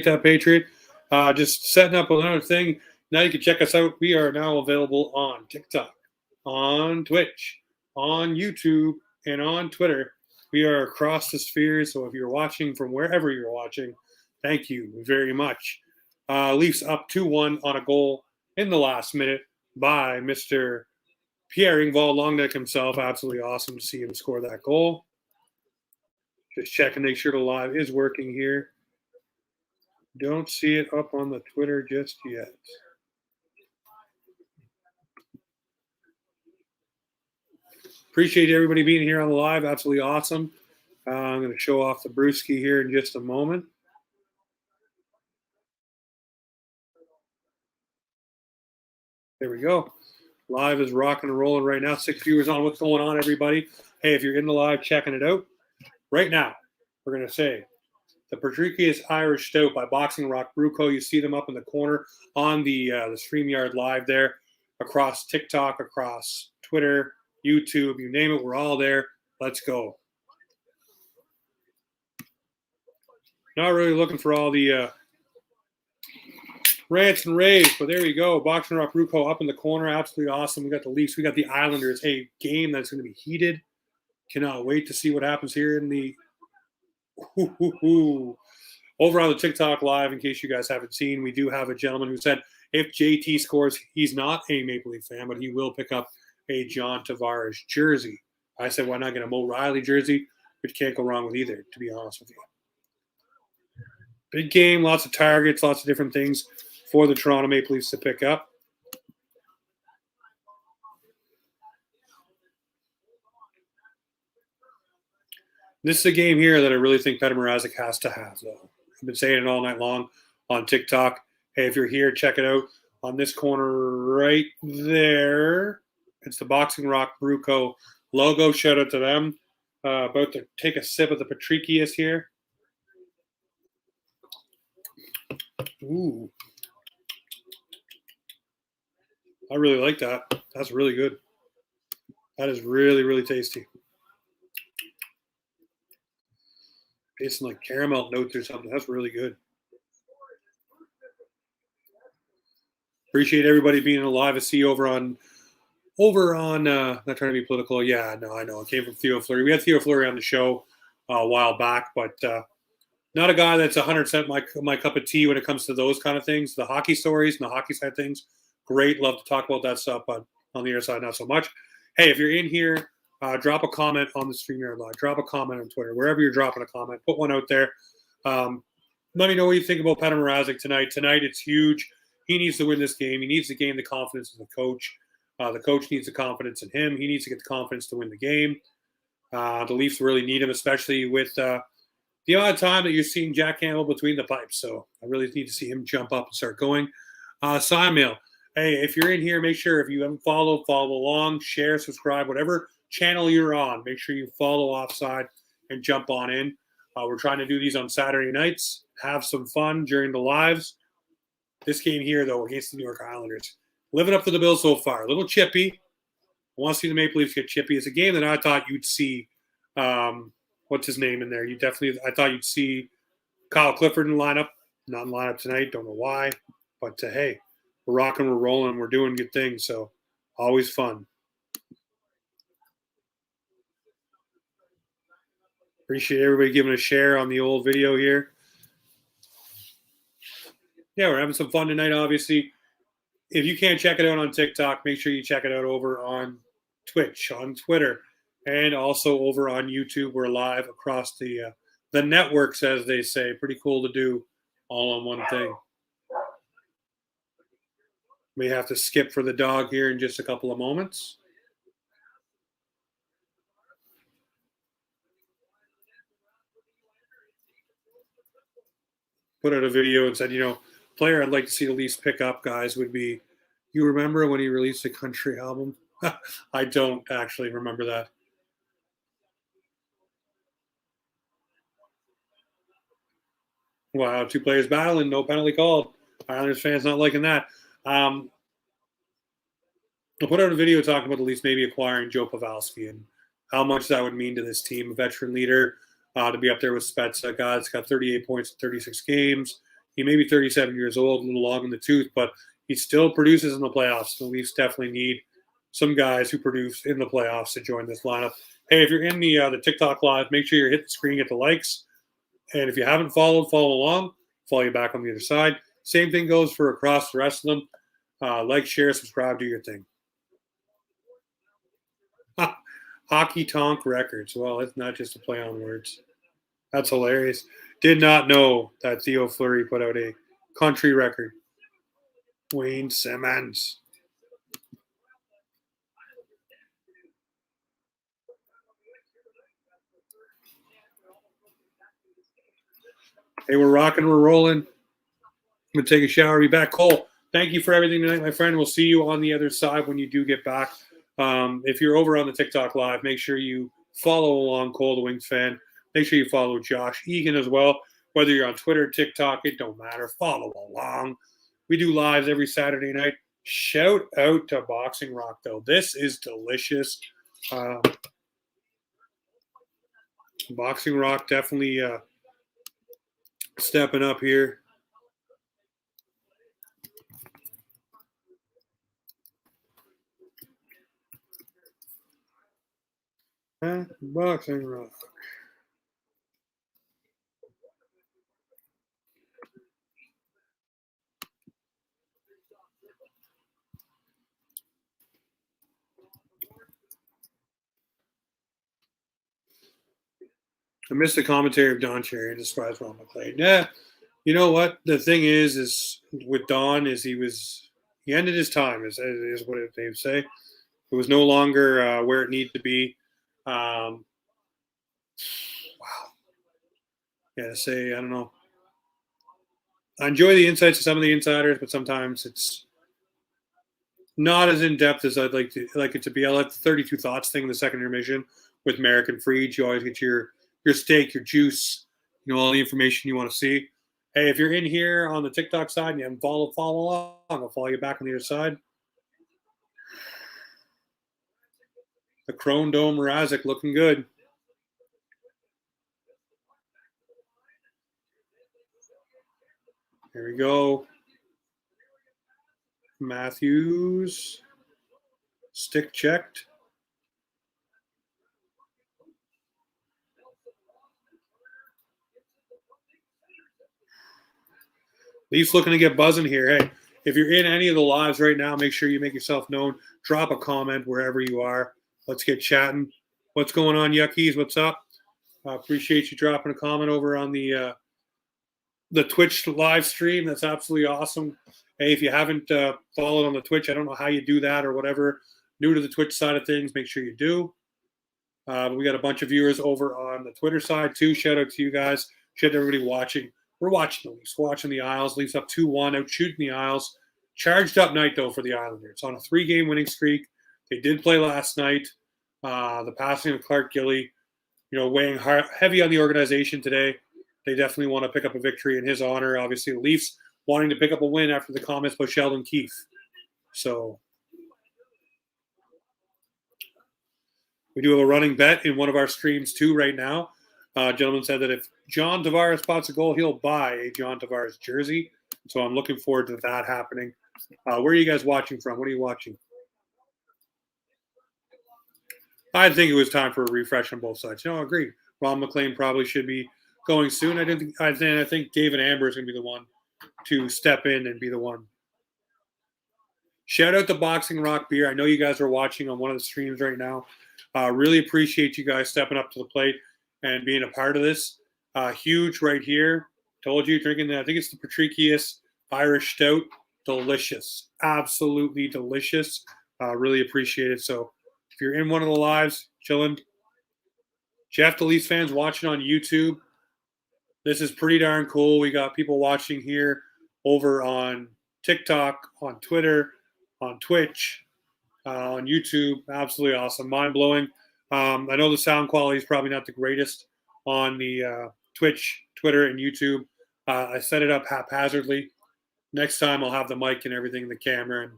that, Patriot. Just setting up another thing. Now you can check us out. We are now available on TikTok, on Twitch, on YouTube, and on Twitter. We are across the sphere. So if you're watching from wherever you're watching, thank you very much. Leafs up 2-1 on a goal in the last minute by Mr. Pierre Engvall Longneck himself. Absolutely awesome to see him score that goal. Just checking, make sure the live is working here. Don't see it up on the Twitter just yet. Appreciate everybody being here on the live. Absolutely awesome. I'm going to show off the brewski here in just a moment. There we go. Live is rocking and rolling right now. 6 viewers on. What's going on, everybody? Hey, if you're in the live checking it out, right now, we're going to say the Patrikius Irish Stout by Boxing Rock Brew Co. You see them up in the corner on the StreamYard live there, across TikTok, across Twitter, YouTube, you name it, we're all there. Let's go. Not really looking for all the rants and raves, but there we go. Boxing Rock Brew Co. up in the corner. Absolutely awesome. We got the Leafs. We got the Islanders. A game that's going to be heated. Cannot wait to see what happens here in the over on the TikTok live. In case you guys haven't seen, we do have a gentleman who said if JT scores, he's not a Maple Leaf fan, but he will pick up a John Tavares jersey. I said, why not get a Mo Riley jersey? Which can't go wrong with either, to be honest with you. Big game, lots of targets, lots of different things for the Toronto Maple Leafs to pick up. This is a game here that I really think Petr Mrazek has to have, though. I've been saying it all night long on TikTok. Hey, if you're here, check it out. On this corner right there, it's the Boxing Rock Brew Co. logo. Shout out to them. About to take a sip of the Patrikius here. Ooh. I really like that. That's really good. That is really, really tasty. Tasting like caramel notes or something. That's really good. Appreciate everybody being alive. I see over on not trying to be political. Yeah, no, I know. It came from Theo Fleury. We had Theo Fleury on the show a while back, but not a guy that's 100% my cup of tea when it comes to those kind of things. The hockey stories and the hockey side things, great. Love to talk about that stuff, but on the other side, not so much. Hey, if you're in here, drop a comment on the StreamYard Live. Drop a comment on Twitter. Wherever you're dropping a comment, put one out there. Let me know what you think about Petr Mrazek tonight. Tonight, it's huge. He needs to win this game. He needs to gain the confidence of the coach. The coach needs the confidence in him. He needs to get the confidence to win the game. The Leafs really need him, especially with the odd time that you're seeing Jack Campbell between the pipes. So I really need to see him jump up and start going. Mail. Hey, if you're in here, make sure if you haven't followed, follow along, share, subscribe, whatever channel you're on. Make sure you follow Offside and jump on in. We're trying to do these on Saturday nights. Have some fun during the lives. This game here, though, against the New York Islanders. Living up to the bill so far. A little chippy. I want to see the Maple Leafs get chippy. It's a game that I thought you'd see what's his name in there. I thought you'd see Kyle Clifford in the lineup. Not in the lineup tonight. Don't know why. But, hey, we're rocking, we're rolling, we're doing good things. So, always fun. Appreciate everybody giving a share on the old video here. Yeah, we're having some fun tonight, obviously. If you can't check it out on TikTok, make sure you check it out over on Twitch, on Twitter, and also over on YouTube. We're live across the networks, as they say. Pretty cool to do all on one thing. May have to skip for the dog here in just a couple of moments. Put out a video and said, player I'd like to see the Leafs pick up, guys, would be, you remember when he released a country album? I don't actually remember that. Wow, two players battling, no penalty called. Islanders fans not liking that. I'll put out a video talking about the Leafs maybe acquiring Joe Pavelski and how much that would mean to this team, a veteran leader, to be up there with Spezza, a guy that's got 38 points in 36 games. He may be 37 years old, a little long in the tooth, but he still produces in the playoffs. The Leafs definitely need some guys who produce in the playoffs to join this lineup. Hey, if you're in the TikTok live, make sure you hit the screen, get the likes. And if you haven't followed, follow along. Follow you back on the other side. Same thing goes for across the rest of them. Like, share, subscribe, do your thing. Hockey Tonk Records. Well, it's not just a play on words. That's hilarious. Did not know that Theo Fleury put out a country record. Wayne Simmons. Hey, we're rocking, we're rolling. I'm going to take a shower, be back. Cole, thank you for everything tonight, my friend. We'll see you on the other side when you do get back. If you're over on the TikTok live, make sure you follow along, Cole the Wings fan. Make sure you follow Josh Egan as well. Whether you're on Twitter, TikTok, it don't matter. Follow along. We do lives every Saturday night. Shout out to Boxing Rock, though. This is delicious. Boxing Rock definitely stepping up here. Boxing Rock. I missed the commentary of Don Cherry and describes Ron McLean. Yeah, you know what? The thing is with Don is he ended his time, is what they would say. It was no longer where it needed to be. Wow. Yeah, to say, I don't know. I enjoy the insights of some of the insiders, but sometimes it's not as in depth as I'd like it to be. I like the 32 Thoughts thing in the second intermission with Merrick and Freed. You always get your steak, your juice, all the information you want to see. Hey, if you're in here on the TikTok side and you haven't follow along, I'll follow you back on the other side. The Chrome Dome Mrazek looking good. Here we go. Matthews. Stick checked. Leafs looking to get buzzing here. Hey, if you're in any of the lives right now, make sure you make yourself known. Drop a comment wherever you are. Let's get chatting. What's going on, Yuckies? What's up? Appreciate you dropping a comment over on the Twitch live stream. That's absolutely awesome. Hey, if you haven't followed on the Twitch, I don't know how you do that or whatever. New to the Twitch side of things, make sure you do. We got a bunch of viewers over on the Twitter side too. Shout out to you guys. Shout out to everybody watching. We're watching the Leafs. We're watching the Isles. Leafs up 2-1, out shooting the Isles. Charged up night, though, for the Islanders. On a 3-game winning streak. They did play last night. The passing of Clark Gilly, weighing heavy on the organization today. They definitely want to pick up a victory in his honor. Obviously, the Leafs wanting to pick up a win after the comments by Sheldon Keefe. So we do have a running bet in one of our streams, too, right now. Gentleman said that if John Tavares spots a goal, he'll buy a John Tavares jersey. So I'm looking forward to that happening. Where are you guys watching from? What are you watching? I think it was time for a refresh on both sides. I agree. Ron McLean probably should be going soon. I think David Amber is going to be the one to step in and be the one. Shout out to Boxing Rock Beer. I know you guys are watching on one of the streams right now. Really appreciate you guys stepping up to the plate and being a part of this. Huge right here. Told you, drinking I think it's the Patricius Irish Stout. Delicious. Absolutely delicious. Really appreciate it. So if you're in one of the lives, chilling. Jeff, the Leafs fans watching on YouTube. This is pretty darn cool. We got people watching here over on TikTok, on Twitter, on Twitch, on YouTube. Absolutely awesome. Mind-blowing. I know the sound quality is probably not the greatest on the Twitch, Twitter, and YouTube. I set it up haphazardly. Next time I'll have the mic and everything, the camera and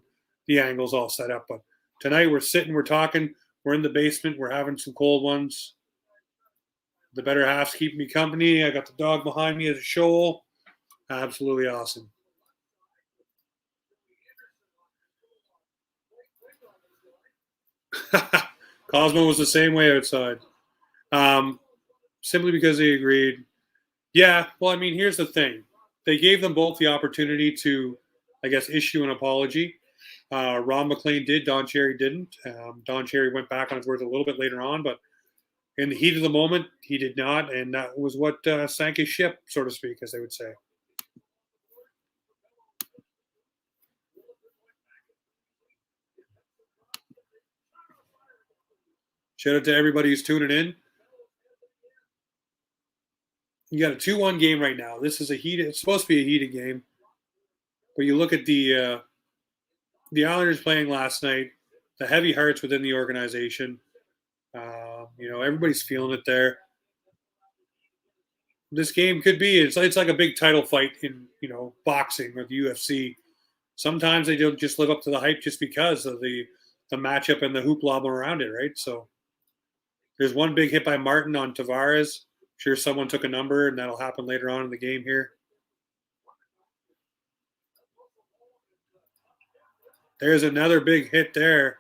the angles all set up. But tonight we're sitting, we're talking. We're in the basement. We're having some cold ones. The better half's keeping me company. I got the dog behind me as a shoal. Absolutely awesome. Cosmo was the same way outside. Um, Simply because they agreed. Yeah, well, I mean, here's the thing. They gave them both the opportunity to, I guess, issue an apology. Ron McLean did. Don Cherry didn't. Don Cherry went back on his words a little bit later on, but in the heat of the moment, he did not, and that was what sank his ship, so to speak, as they would say. Shout out to everybody who's tuning in. You got a 2-1 game right now. This is a heated. It's supposed to be a heated game, but you look at the Islanders playing last night. The heavy hearts within the organization. Everybody's feeling it there. This game could be. It's like a big title fight in boxing or the UFC. Sometimes they don't just live up to the hype just because of the matchup and the hoopla around it, right? So there's one big hit by Martin on Tavares. Sure, someone took a number, and that'll happen later on in the game here. There's another big hit there.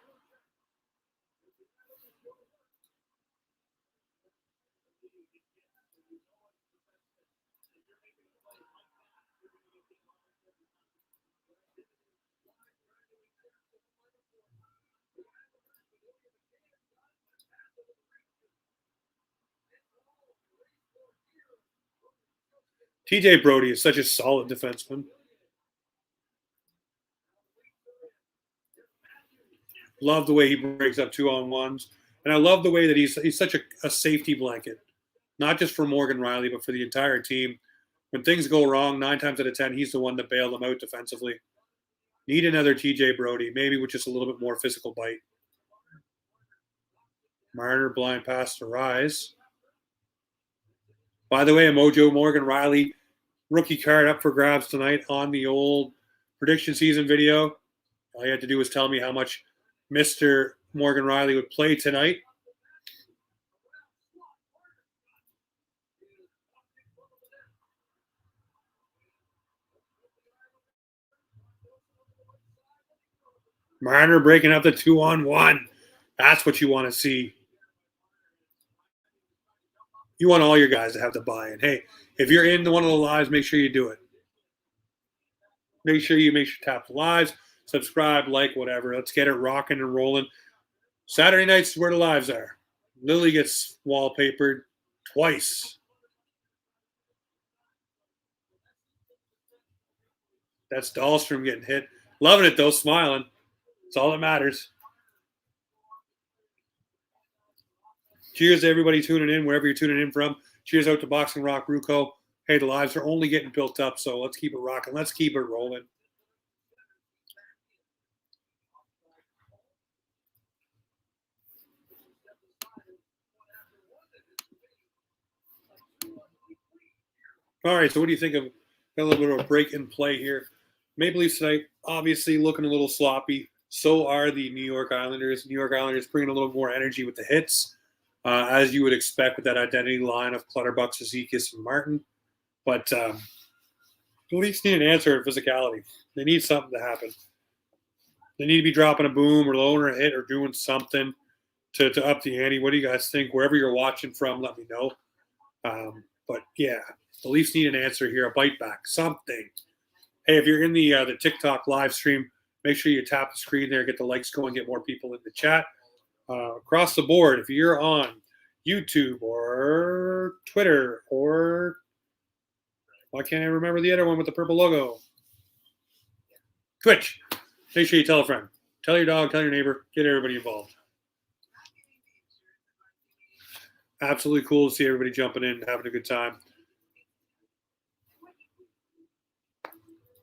TJ Brody is such a solid defenseman. Love the way he breaks up 2-on-1s. And I love the way that he's such a safety blanket, not just for Morgan Riley, but for the entire team. When things go wrong, 9 times out of 10, he's the one to bail them out defensively. Need another TJ Brody, maybe with just a little bit more physical bite. Marner blind pass to Rise. By the way, a Mojo Morgan Riley rookie card up for grabs tonight on the old prediction season video. All you had to do was tell me how much Mr. Morgan Riley would play tonight. Marner breaking up the 2-on-1. That's what you want to see. You want all your guys to have the buy-in. Hey, if you're in one of the lives, make sure you do it. Make sure you tap the lives, subscribe, like, whatever. Let's get it rocking and rolling. Saturday nights is where the lives are. Lily gets wallpapered twice. That's Dahlstrom getting hit. Loving it, though, smiling. That's all that matters. Cheers to everybody tuning in, wherever you're tuning in from. Cheers out to Boxing Rock Ruco. Hey, the lives are only getting built up, so let's keep it rocking. Let's keep it rolling. All right, so what do you think of a little bit of a break in play here? Maple Leafs tonight, obviously looking a little sloppy. So are the New York Islanders. New York Islanders bringing a little more energy with the hits, as you would expect with that identity line of Clutterbuck, Zizekas, and Martin. But the Leafs need an answer in physicality. They need something to happen. They need to be dropping a boom or lowering a hit or doing something to up the ante. What do you guys think? Wherever you're watching from, let me know. But yeah, the Leafs need an answer here, a bite back, something. Hey, if you're in the TikTok live stream, make sure you tap the screen there, get the likes going, get more people in the chat. Across the board, if you're on YouTube or Twitter or why can't I remember the other one with the purple logo? Twitch. Make sure you tell a friend. Tell your dog, tell your neighbor, get everybody involved. Absolutely cool to see everybody jumping in, having a good time.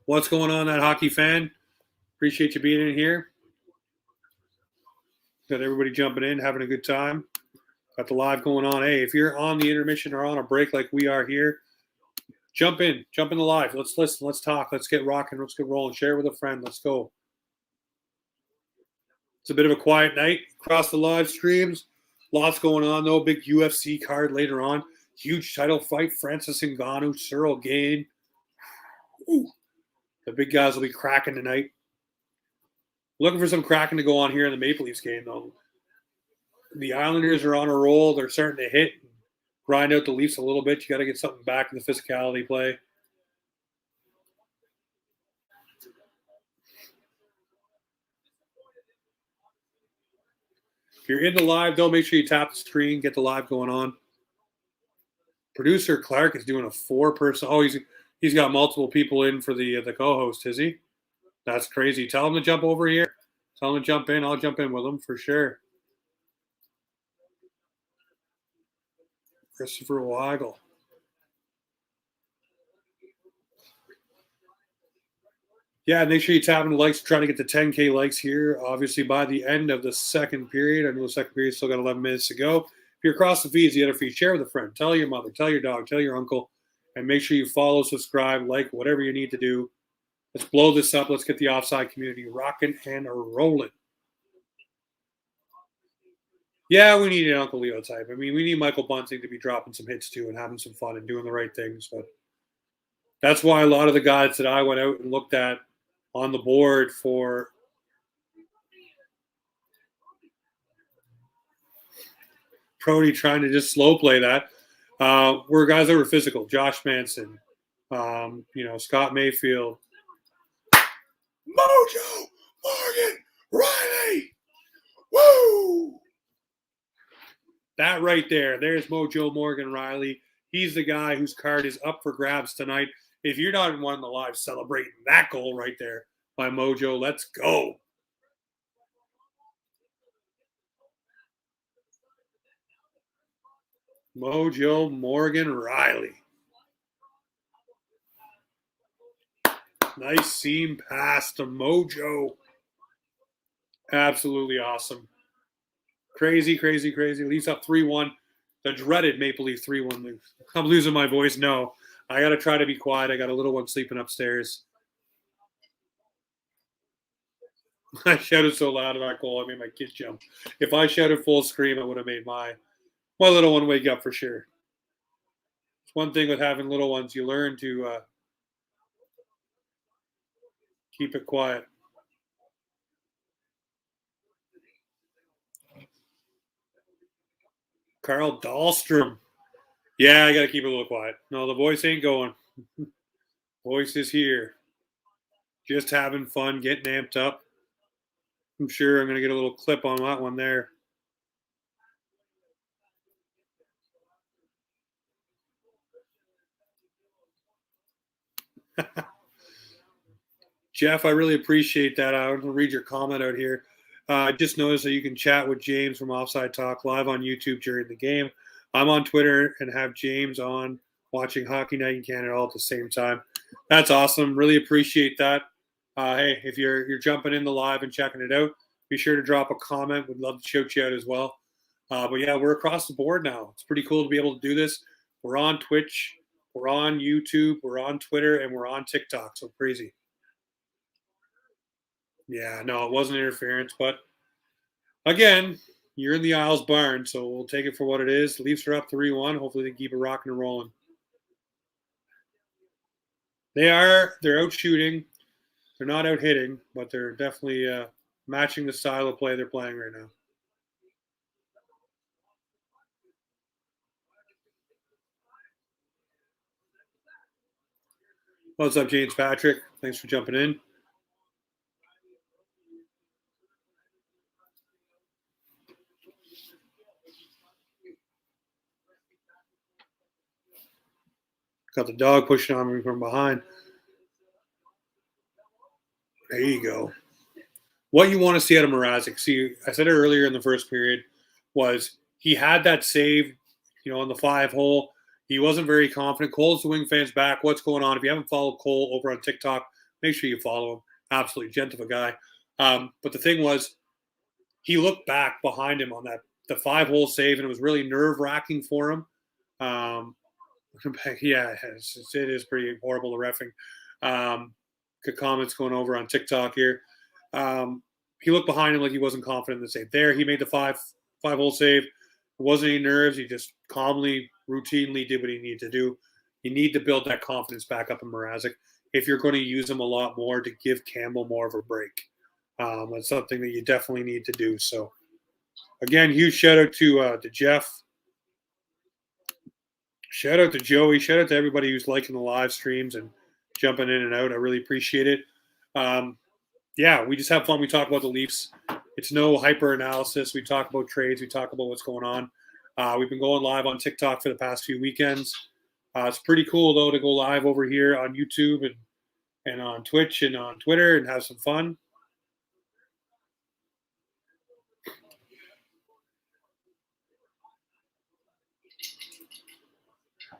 What's going on, that hockey fan? Appreciate you being in here. Got everybody jumping in, having a good time. Got the live going on. Hey, if you're on the intermission or on a break like we are here, jump in the live. Let's listen, let's talk, let's get rocking, let's get rolling. Share with a friend. Let's go. It's a bit of a quiet night across the live streams. Lots going on, though. Big UFC card later on. Huge title fight. Francis Ngannou, Cyril Gane. Ooh, the big guys will be cracking tonight. Looking for some cracking to go on here in the Maple Leafs game, though. The Islanders are on a roll. They're starting to hit, grind out the Leafs a little bit. You got to get something back in the physicality play. If you're in the live, though, make sure you tap the screen, get the live going on. Producer Clark is doing a 4-person. Oh, he's got multiple people in for the co-host, is he? That's crazy. Tell him to jump over here. Tell him to jump in. I'll jump in with him for sure. Christopher Weigel. Yeah, make sure you tap in the likes. Trying to get to 10K likes here. Obviously, by the end of the second period, I know the second period still got 11 minutes to go. If you're across the feeds, the other feed, share with a friend. Tell your mother, tell your dog, tell your uncle, and make sure you follow, subscribe, like, whatever you need to do. Let's blow this up. Let's get the Offside community rocking and rolling. Yeah, we need an Uncle Leo type. I mean, we need Michael Bunting to be dropping some hits too and having some fun and doing the right things. But that's why a lot of the guys that I went out and looked at on the board for Prody trying to just slow play that were guys that were physical. Josh Manson, Scott Mayfield, Mojo, Morgan, Riley. Woo! That right there. There's Mojo Morgan Riley. He's the guy whose card is up for grabs tonight. If you're not in one of the live celebrating that goal right there by Mojo, let's go. Mojo Morgan Riley. Nice seam pass to Mojo. Absolutely awesome. Crazy, crazy, crazy. Leafs up 3-1. The dreaded Maple Leaf 3-1. I'm losing my voice. No, I got to try to be quiet. I got a little one sleeping upstairs. I shouted so loud at that goal, I made my kids jump. If I shouted full scream, I would have made my little one wake up for sure. It's one thing with having little ones. You learn to keep it quiet. Carl Dahlstrom. Yeah, I got to keep it a little quiet. No, the voice ain't going. Voice is here. Just having fun, getting amped up. I'm sure I'm going to get a little clip on that one there. Jeff, I really appreciate that. I'm going to read your comment out here. I just noticed that you can chat with James from Offside Talk live on YouTube during the game. I'm on Twitter and have James on watching Hockey Night in Canada all at the same time. That's awesome. Really appreciate that. Hey, if you're jumping in the live and checking it out, be sure to drop a comment. We'd love to shout you out as well. But yeah, we're across the board now. It's pretty cool to be able to do this. We're on Twitch, we're on YouTube, we're on Twitter, and we're on TikTok. So crazy. Yeah, no, it wasn't interference, but again, you're in the Isles barn, so we'll take it for what it is. The Leafs are up 3-1. Hopefully they keep it rocking and rolling. They're out shooting. They're not out hitting, but they're definitely matching the style of play they're playing right now. What's up, James Patrick? Thanks for jumping in. Got the dog pushing on me from behind. There you go. What you want to see out of Mrazek, see, I said it earlier in the first period, was he had that save, on the 5-hole. He wasn't very confident. Cole's the wing fans back. What's going on? If you haven't followed Cole over on TikTok, make sure you follow him. Absolutely gent of a guy. But the thing was, he looked back behind him on the 5-hole save, and it was really nerve-wracking for him. Yeah, it is pretty horrible, the reffing. Good comments going over on TikTok here. He looked behind him like he wasn't confident in the save. There, he made the 5-hole save. It wasn't any nerves. He just calmly, routinely did what he needed to do. You need to build that confidence back up in Mrazek. if you're going to use him a lot more, to give Campbell more of a break. It's something that you definitely need to do. So, again, huge shout out to Jeff. Shout out to Joey. Shout out to everybody who's liking the live streams and jumping in and out. I really appreciate it. Yeah, we just have fun. We talk about the Leafs. It's no hyper analysis. We talk about trades. We talk about what's going on. We've been going live on TikTok for the past few weekends. It's pretty cool, though, to go live over here on YouTube and on Twitch and on Twitter and have some fun.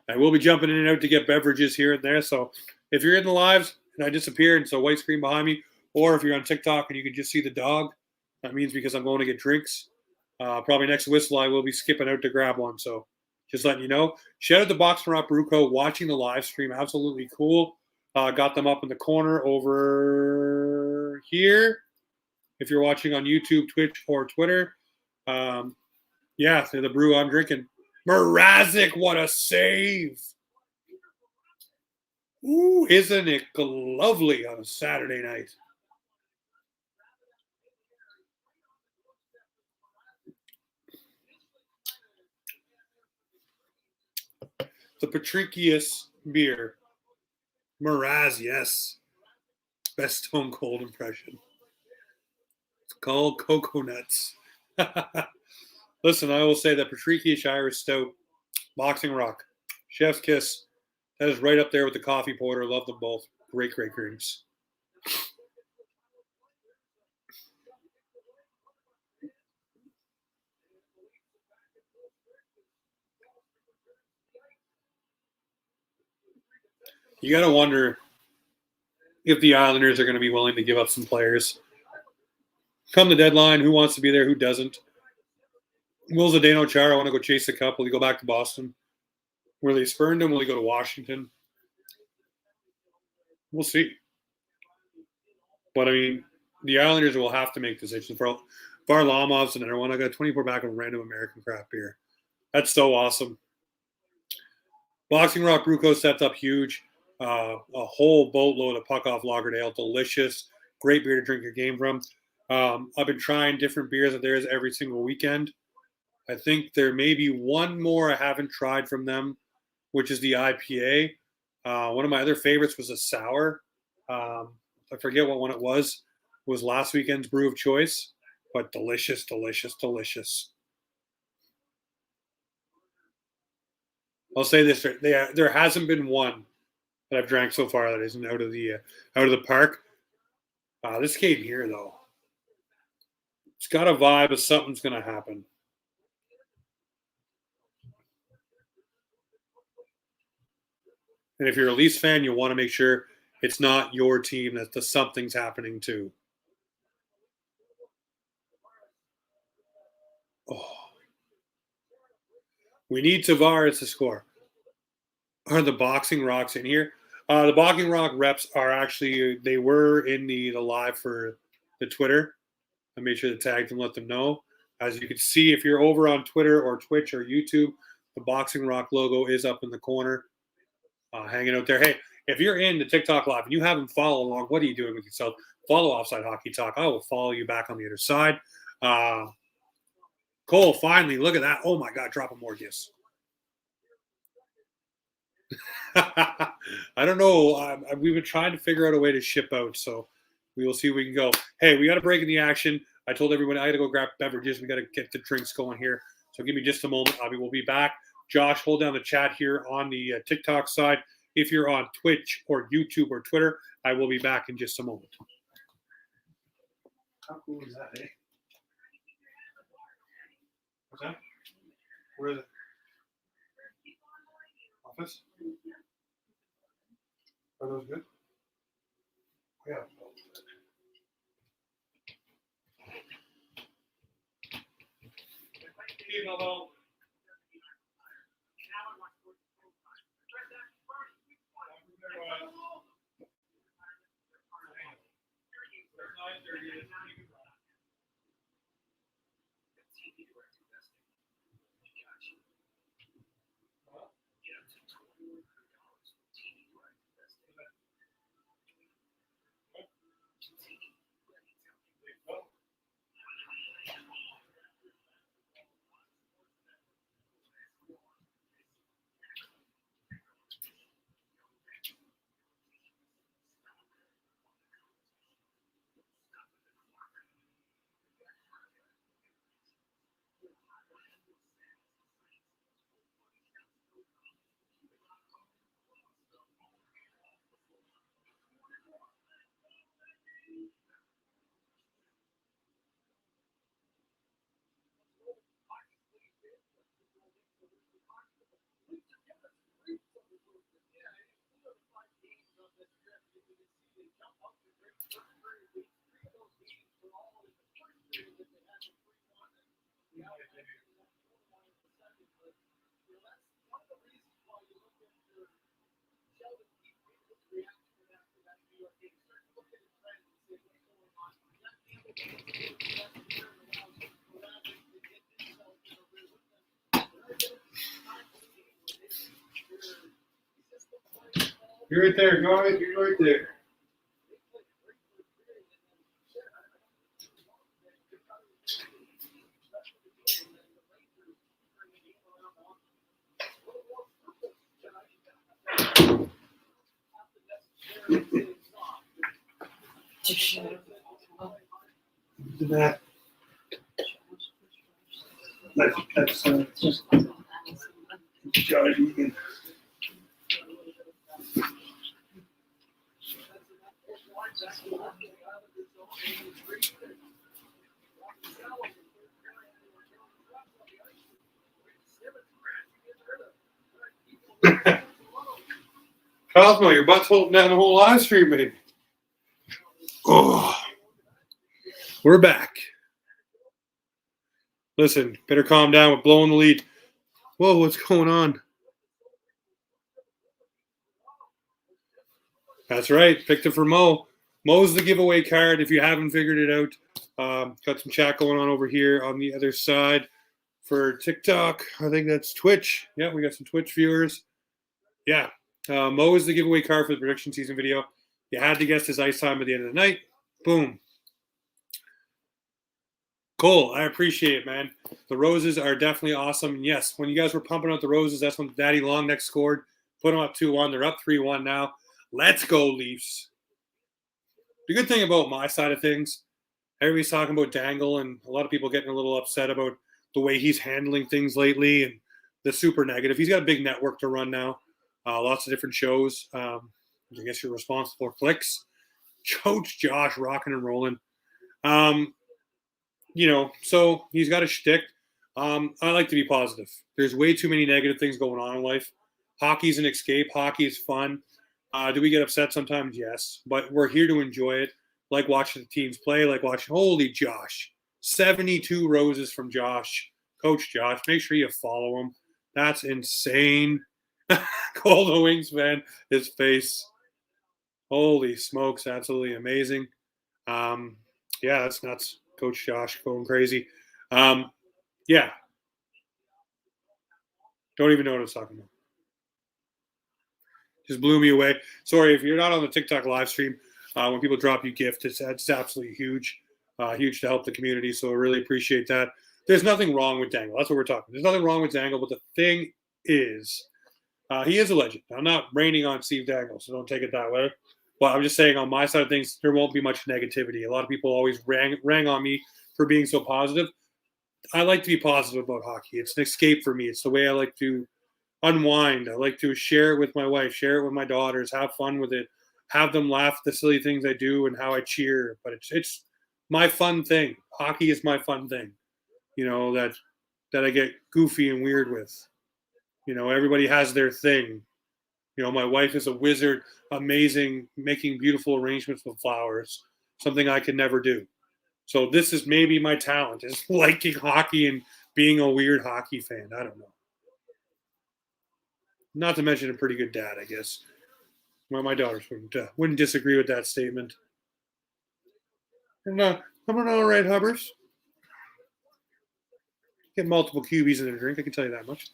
I will be jumping in and out to get beverages here and there. So if you're in the lives and I disappear and it's a white screen behind me, or if you're on TikTok and you can just see the dog, that means because I'm going to get drinks. Probably next whistle, I will be skipping out to grab one. So just letting you know. Shout out to Boxing Rock Bruco watching the live stream. Absolutely cool. Got them up in the corner over here. If you're watching on YouTube, Twitch, or Twitter. Yeah, the brew I'm drinking. Mrazek, what a save. Ooh, isn't it lovely on a Saturday night? The Patricius beer. Mraz, yes. Best Stone Cold impression. It's called Cocoa Nuts. Listen, I will say that Patricius Irish Stout, Boxing Rock, Chef's Kiss, that is right up there with the Coffee Porter. Love them both. Great, great drinks. You got to wonder if the Islanders are going to be willing to give up some players. Come the deadline, who wants to be there, who doesn't? Will Zdeno Chara want to go chase the cup? Will he go back to Boston? Will they spurned him? Will he go to Washington? We'll see. But, I mean, the Islanders will have to make decisions. For Varlamov's and everyone, I got 24 back of random American craft beer. That's so awesome. Boxing Rock Bruco stepped up huge. A whole boatload of Puck Off Lager Ale. Delicious. Great beer to drink your game from. I've been trying different beers of theirs every single weekend. I think there may be one more I haven't tried from them, which is the IPA. One of my other favorites was a sour. I forget what one it was. It was last weekend's brew of choice, but delicious, delicious, delicious. I'll say this: there hasn't been one that I've drank so far that isn't out of the park. This cave here, though, it's got a vibe of something's going to happen. And if you're a Leafs fan, you want to make sure it's not your team that something's happening to. Oh. We need Tavares to score. Are the Boxing Rocks in here? The Boxing Rock reps are actually, they were in the live for the Twitter. I made sure to tag them, let them know. As you can see, if you're over on Twitter or Twitch or YouTube, the Boxing Rock logo is up in the corner, hanging out there. Hey, if you're in the TikTok live and you haven't followed along, what are you doing with yourself? Follow Offside Hockey Talk. I will follow you back on the other side. Cole, finally, look at that. Oh, my God, dropping more gifts. I don't know. We've been trying to figure out a way to ship out, so we will see if we can go. Hey, we got a break in the action. I told everyone I got to go grab beverages. We got to get the drinks going here. So give me just a moment. We'll be back. Josh, hold down the chat here on the TikTok side. If you're on Twitch or YouTube or Twitter, I will be back in just a moment. How cool is that, eh? What's that? Where is it? Office? Are those good? Yeah. You're right there, guys. You're right there. That. That's Josh Egan. Cosmo, your butt's holding down the whole live stream, baby. Oh, we're back. Listen, better calm down. We're blowing the lead. Whoa, what's going on? That's right. Picked it for Mo. Mo's the giveaway card if you haven't figured it out. Got some chat going on over here on the other side for TikTok. I think that's Twitch. Yeah, we got some Twitch viewers. Yeah. Mo is the giveaway card for the prediction season video. You had to guess his ice time at the end of the night. Boom. Cole, I appreciate it, man. The roses are definitely awesome. And yes, when you guys were pumping out the roses, that's when Daddy Longneck scored. Put them up 2-1. They're up 3-1 now. Let's go, Leafs. The good thing about my side of things, everybody's talking about Dangle, and a lot of people getting a little upset about the way he's handling things lately and the super negative. He's got a big network to run now, lots of different shows. I guess you're responsible for clicks. Coach Josh rocking and rolling. So he's got a shtick. I like to be positive. There's way too many negative things going on in life. Hockey's an escape. Hockey is fun. Do we get upset sometimes? Yes. But we're here to enjoy it. Like watching the teams play, like watching, holy Josh. 72 roses from Josh. Coach Josh. Make sure you follow him. That's insane. Cold the Wings, man. His face. Holy smokes. Absolutely amazing. Yeah, that's nuts. Coach Josh going crazy. Yeah. Don't even know what I was talking about. Just blew me away. Sorry, if you're not on the TikTok live stream, when people drop you gifts, it's absolutely huge. Huge to help the community. So I really appreciate that. There's nothing wrong with Dangle. That's what we're talking. There's nothing wrong with Dangle, but the thing is, he is a legend. I'm not raining on Steve Dangle, so don't take it that way. But I'm just saying on my side of things, there won't be much negativity. A lot of people always rang on me for being so positive. I like to be positive about hockey. It's an escape for me. It's the way I like to unwind. I like to share it with my wife, share it with my daughters, have fun with it, have them laugh at the silly things I do and how I cheer. But it's my fun thing. Hockey is my fun thing. That I get goofy and weird with. Everybody has their thing. My wife is a wizard, amazing, making beautiful arrangements with flowers, something I could never do. So this is maybe my talent, is liking hockey and being a weird hockey fan. I don't know. Not to mention a pretty good dad, I guess. Well, my daughters wouldn't disagree with that statement. And I'm an all right, Hubbers. Get multiple QBs in their drink, I can tell you that much.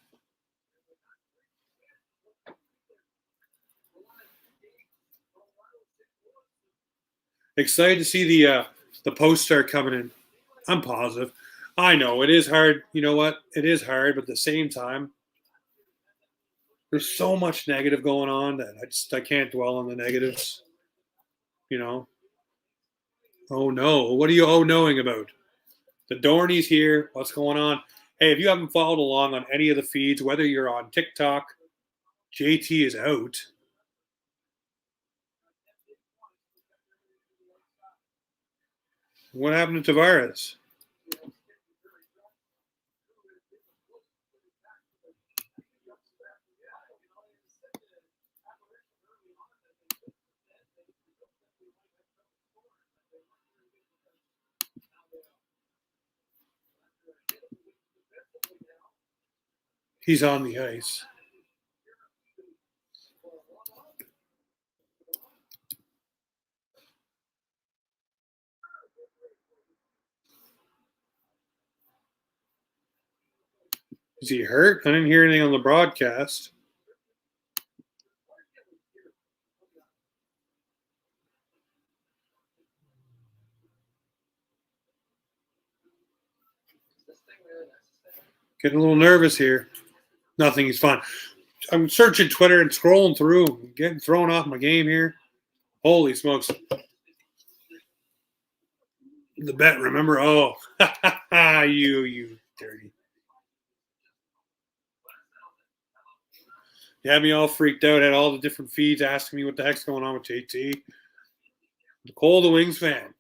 Excited to see the posts start coming in. I'm positive. I know it is hard. You know what? It is hard, but at the same time, there's so much negative going on that I can't dwell on the negatives. Oh no, what are you knowing about? The Dorney's here. What's going on? Hey, if you haven't followed along on any of the feeds, whether you're on TikTok, JT is out. What happened to Tavares? He's on the ice. Is he hurt? I didn't hear anything on the broadcast. Getting a little nervous here. Nothing. He's fine. I'm searching Twitter and scrolling through, getting thrown off my game here. Holy smokes. The bet, remember? Oh, you dirty. You had me all freaked out. Had all the different feeds asking me what the heck's going on with JT. Nicole, the Wings fan.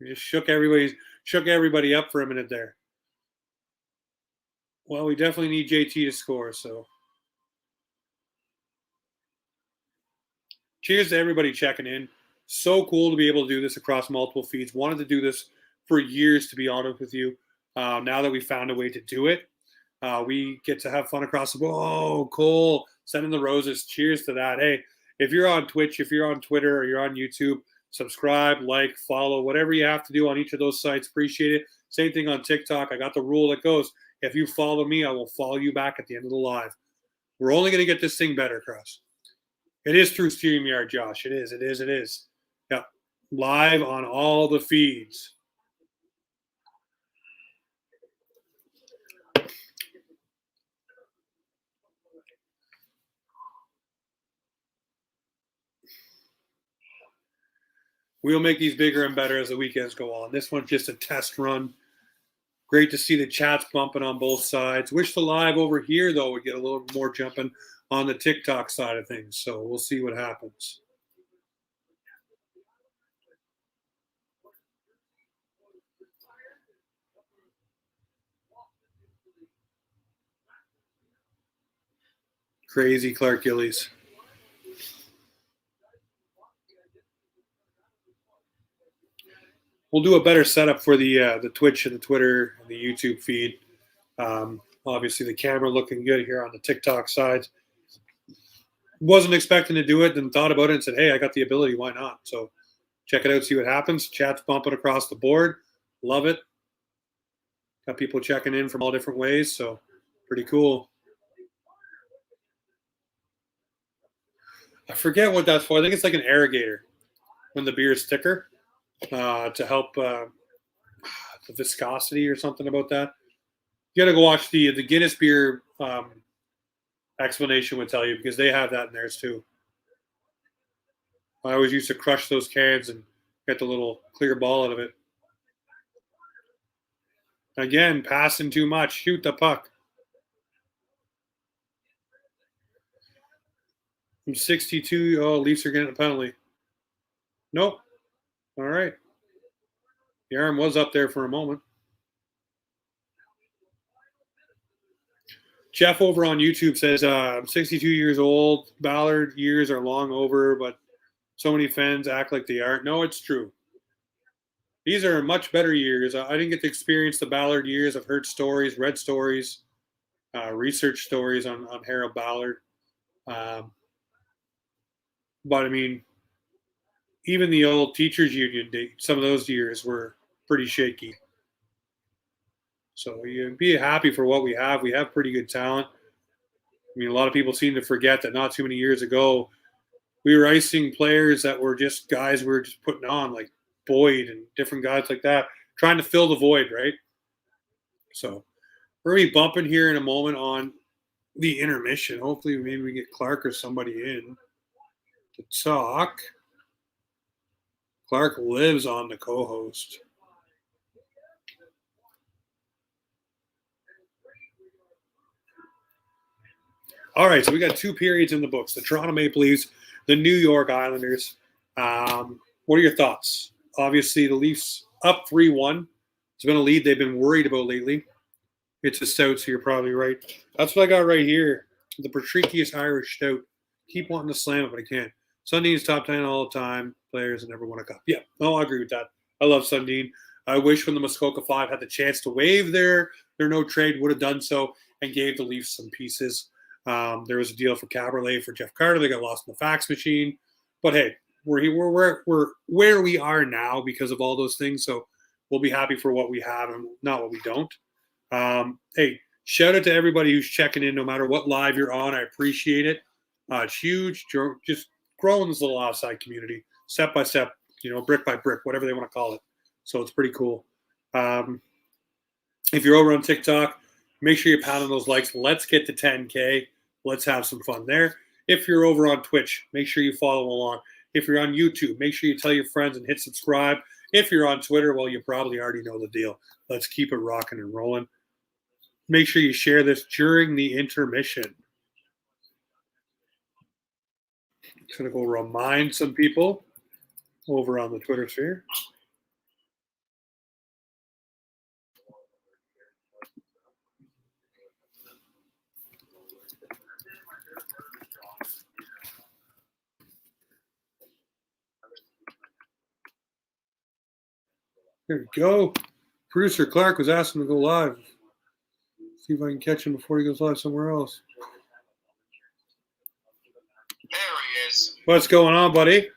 We just shook everybody up for a minute there. Well, we definitely need JT to score, so. Cheers to everybody checking in. So cool to be able to do this across multiple feeds. Wanted to do this for years, to be honest with you. Now that we found a way to do it, we get to have fun across the board. Oh, Cole, sending the roses. Cheers to that. Hey, if you're on Twitch, if you're on Twitter, or you're on YouTube, subscribe, like, follow, whatever you have to do on each of those sites. Appreciate it. Same thing on TikTok. I got the rule that goes, if you follow me, I will follow you back at the end of the live. We're only going to get this thing better, Cross. It is through StreamYard, Josh. It is. Yeah. Live on all the feeds. We'll make these bigger and better as the weekends go on. This one's just a test run. Great to see the chats bumping on both sides. Wish the live over here, though, would get a little more jumping on the TikTok side of things. So we'll see what happens. Crazy Clark Gillies. We'll do a better setup for the Twitch and the Twitter and the YouTube feed. Obviously, the camera looking good here on the TikTok side. Wasn't expecting to do it, then thought about it and said, hey, I got the ability. Why not? So check it out, see what happens. Chat's bumping across the board. Love it. Got people checking in from all different ways, so pretty cool. I forget what that's for. I think it's like an irrigator when the beer is thicker to help the viscosity or something about that. You got to go watch the Guinness beer explanation would tell you, because they have that in theirs too. I always used to crush those cans and get the little clear ball out of it. Again, passing too much. Shoot the puck. From 62, Leafs are getting a penalty. Nope. All right. The arm was up there for a moment. Jeff over on YouTube says, I'm 62 years old. Ballard years are long over, but so many fans act like they aren't. No, it's true. These are much better years. I didn't get to experience the Ballard years. I've heard stories, read stories, research stories on Harold Ballard. But, I mean, even the old teachers union, some of those years were pretty shaky. So you be happy for what we have. We have pretty good talent. I mean, a lot of people seem to forget that not too many years ago, we were icing players that were just guys we were just putting on, like Boyd and different guys like that, trying to fill the void, right? So we're going to be bumping here in a moment on the intermission. Hopefully, maybe we get Clark or somebody in to talk. Clark lives on the co-host. All right, so we got two periods in the books: the Toronto Maple Leafs, the New York Islanders. What are your thoughts? Obviously, the Leafs up 3-1. It's been a lead they've been worried about lately. It's a stout, so you're probably right. That's what I got right here. The Patricius Irish Stout. Keep wanting to slam it, but I can't. Sundin's top 10 all the time. Players that never won a cup. Yeah, no, I agree with that. I love Sundin. I wish when the Muskoka Five had the chance to waive their no trade, would have done so. and gave the Leafs some pieces. There was a deal for Caberlet for Jeff Carter. They got lost in the fax machine. But hey, we're where we are now because of all those things. So we'll be happy for what we have and not what we don't. Hey, shout out to everybody who's checking in, no matter what live you're on. I appreciate it. It's huge. Just growing this little offside community, step by step, brick by brick, whatever they want to call it. So it's pretty cool. If you're over on TikTok, make sure you're pounding those likes. Let's get to 10K. Let's have some fun there. If you're over on Twitch, make sure you follow along. If you're on YouTube, make sure you tell your friends and hit subscribe. If you're on Twitter, well, you probably already know the deal. Let's keep it rocking and rolling. Make sure you share this during the intermission. I'm going to go remind some people over on the Twitter sphere. There we go. Producer Clark was asking to go live. See if I can catch him before he goes live somewhere else. There he is. What's going on, buddy? What a good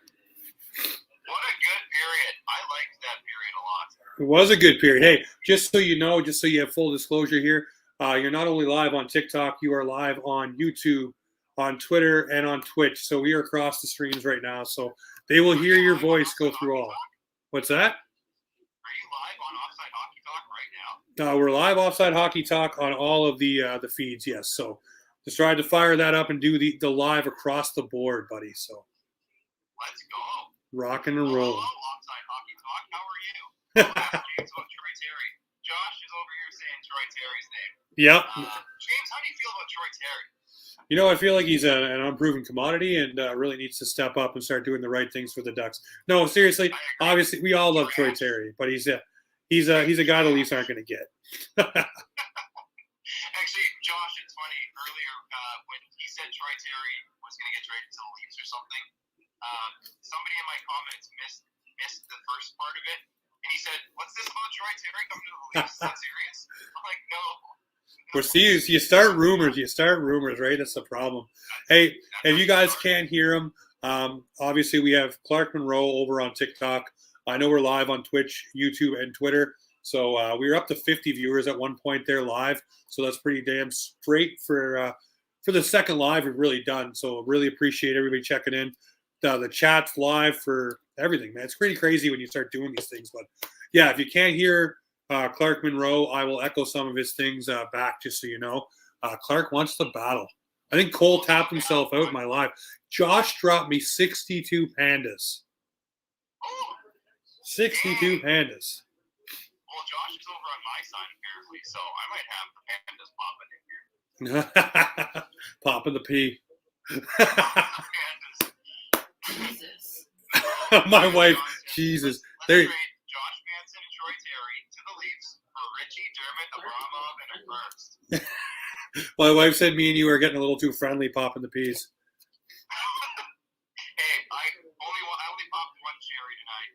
period. I liked that period a lot. It was a good period. Hey, just so you know, just so you have full disclosure here, you're not only live on TikTok, you are live on YouTube, on Twitter, and on Twitch. So we are across the streams right now. So they will hear your voice go through all. What's that? Are you live on Offside Hockey Talk right now? We're live Offside Hockey Talk on all of the feeds, yes. So just tried to fire that up and do the live across the board, buddy. So let's go. Rocking and rolling. Hello, Offside Hockey Talk. How are you? James about Troy Terry. Josh is over here saying Troy Terry's name. Yep. James, how do you feel about Troy Terry? I feel like he's an unproven commodity and really needs to step up and start doing the right things for the Ducks. No, seriously, obviously we all love Troy Terry, but he's a guy the Leafs aren't going to get. Actually, Josh, it's funny. Earlier, when he said Troy Terry was going to get traded to the Leafs or something, somebody in my comments missed the first part of it, and he said, "What's this about Troy Terry coming to the Leafs? Is that serious?" I'm like, "No." Well, see, you start rumors, right? That's the problem. Hey, if you guys can't hear him, obviously we have Clark Monroe over on TikTok. I know we're live on Twitch, YouTube, and Twitter. So we were up to 50 viewers at one point there live. So that's pretty damn straight for the second live we've really done. So really appreciate everybody checking in. The chat's live for everything, man. It's pretty crazy when you start doing these things. But yeah, if you can't hear Clark Monroe, I will echo some of his things back just so you know. Clark wants the battle. I think Cole tapped himself out in my live. Josh dropped me 62 pandas. 62 pandas. Well, Josh is over on my side, apparently, so I might have the pandas popping in here. Popping the pee. Jesus. My wife, Jesus. There. Josh Manson and Troy Terry to the Leafs for Richie, Dermott, Abramov, and a first. My wife said me and you are getting a little too friendly popping the peas. Hey, I only popped one cherry tonight.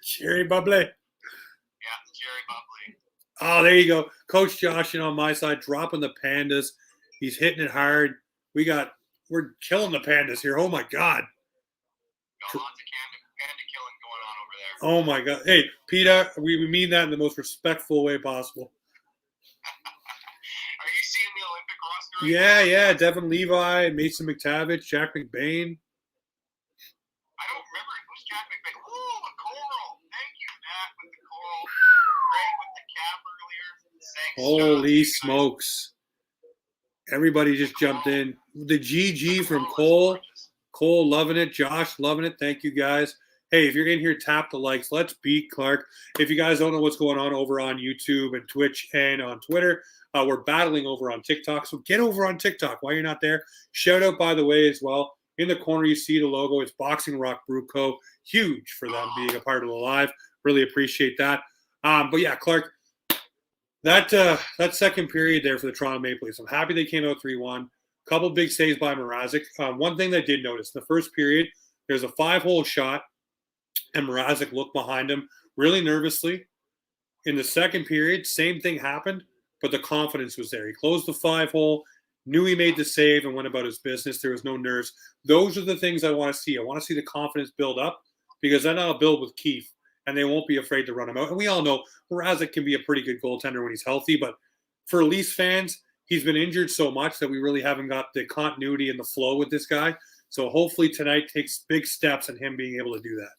Cherry bubbly. Yeah, cherry bubbly. Oh, there you go. Coach Josh on my side dropping the pandas. He's hitting it hard. We're killing the pandas here. Oh my God. Got lots of panda killing going on over there. Oh my God. Hey, Peter, we mean that in the most respectful way possible. Are you seeing the Olympic roster right now? Yeah. Devin Levi, Mason McTavish, Jack McBain. I don't remember who's Jack McBain. Ooh, the coral. Thank you, Matt, with the coral. Greg with the cap earlier. Thanks, Holy smokes. Everybody just jumped in. The GG from Cole. Cole loving it. Josh loving it. Thank you, guys. Hey, if you're in here, tap the likes. Let's beat Clark. If you guys don't know what's going on over on YouTube and Twitch and on Twitter, we're battling over on TikTok. So get over on TikTok while you're not there. Shout out, by the way, as well. In the corner, you see the logo. It's Boxing Rock Brew Co. Huge for them being a part of the live. Really appreciate that. But yeah, Clark, that second period there for the Toronto Maple Leafs, I'm happy they came out 3-1. Couple big saves by Mrazek. One thing that I did notice, in the first period, there's a 5-hole shot, and Mrazek looked behind him really nervously. In the second period, same thing happened. but the confidence was there. He closed the 5-hole, knew he made the save, and went about his business. There was no nerves. Those are the things I want to see. I want to see the confidence build up, because then I'll build with Keefe, and they won't be afraid to run him out. And we all know Mrazek can be a pretty good goaltender when he's healthy, but for Leafs fans, he's been injured so much that we really haven't got the continuity and the flow with this guy. So hopefully tonight takes big steps in him being able to do that.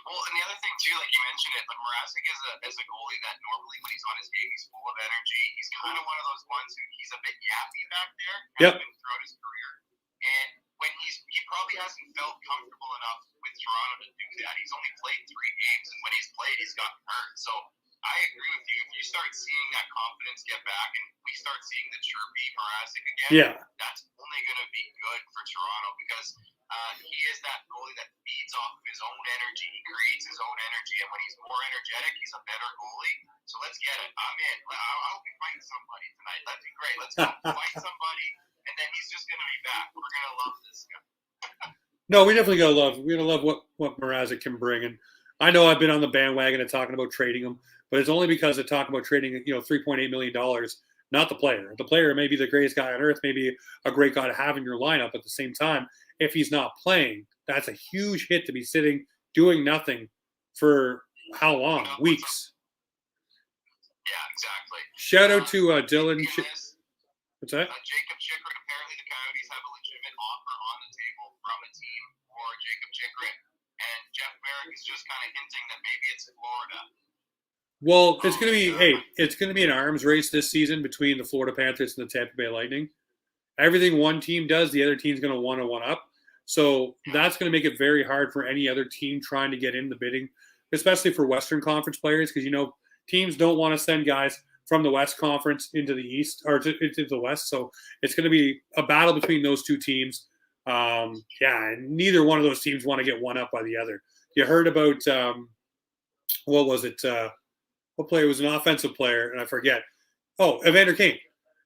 Well, and the other thing too, like you mentioned it, but Mrazek is a goalie that normally when he's on his game, he's full of energy. He's kind of one of those ones who he's a bit yappy back there. Yep. Has been throughout his career, and when he probably hasn't felt comfortable enough with Toronto to do that. He's only played 3 games, and when he's played, he's gotten hurt. So I agree with you. If you start seeing that confidence get back, and we start seeing the chirpy Mrazek again, that's only going to be good for Toronto, because he is that goalie that feeds off of his own energy. He creates his own energy, and when he's more energetic, he's a better goalie. So let's get it. I'm in. I hope we fight somebody tonight. That'd be great. Let's go fight somebody, and then he's just going to be back. We're going to love this guy. No, we definitely gotta love. We're gonna love what Mrazek can bring. And I know I've been on the bandwagon of talking about trading him, but it's only because of talking about trading, $3.8 million, not the player. The player may be the greatest guy on earth, maybe a great guy to have in your lineup. At the same time, if he's not playing, that's a huge hit to be sitting doing nothing for how long? Weeks. Yeah, exactly. Shout out to Dylan. What's that? Jacob Chikrin. Apparently, the Coyotes have a legitimate offer on the table from a team for Jacob Chikrin, and Jeff Merrick is just kind of hinting that maybe it's Florida. Well, it's gonna be an arms race this season between the Florida Panthers and the Tampa Bay Lightning. Everything one team does, the other team's gonna want to one up. So that's gonna make it very hard for any other team trying to get in the bidding, especially for Western Conference players, because teams don't want to send guys from the West Conference into the East or into the West. So it's going to be a battle between those two teams. And neither one of those teams want to get one up by the other. You heard about, what was it? What player was an offensive player? And I forget. Oh, Evander Kane.